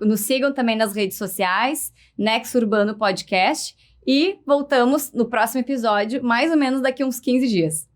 nos sigam também nas redes sociais, Nexo Urbano Podcast. E voltamos no próximo episódio, mais ou menos daqui a uns 15 dias.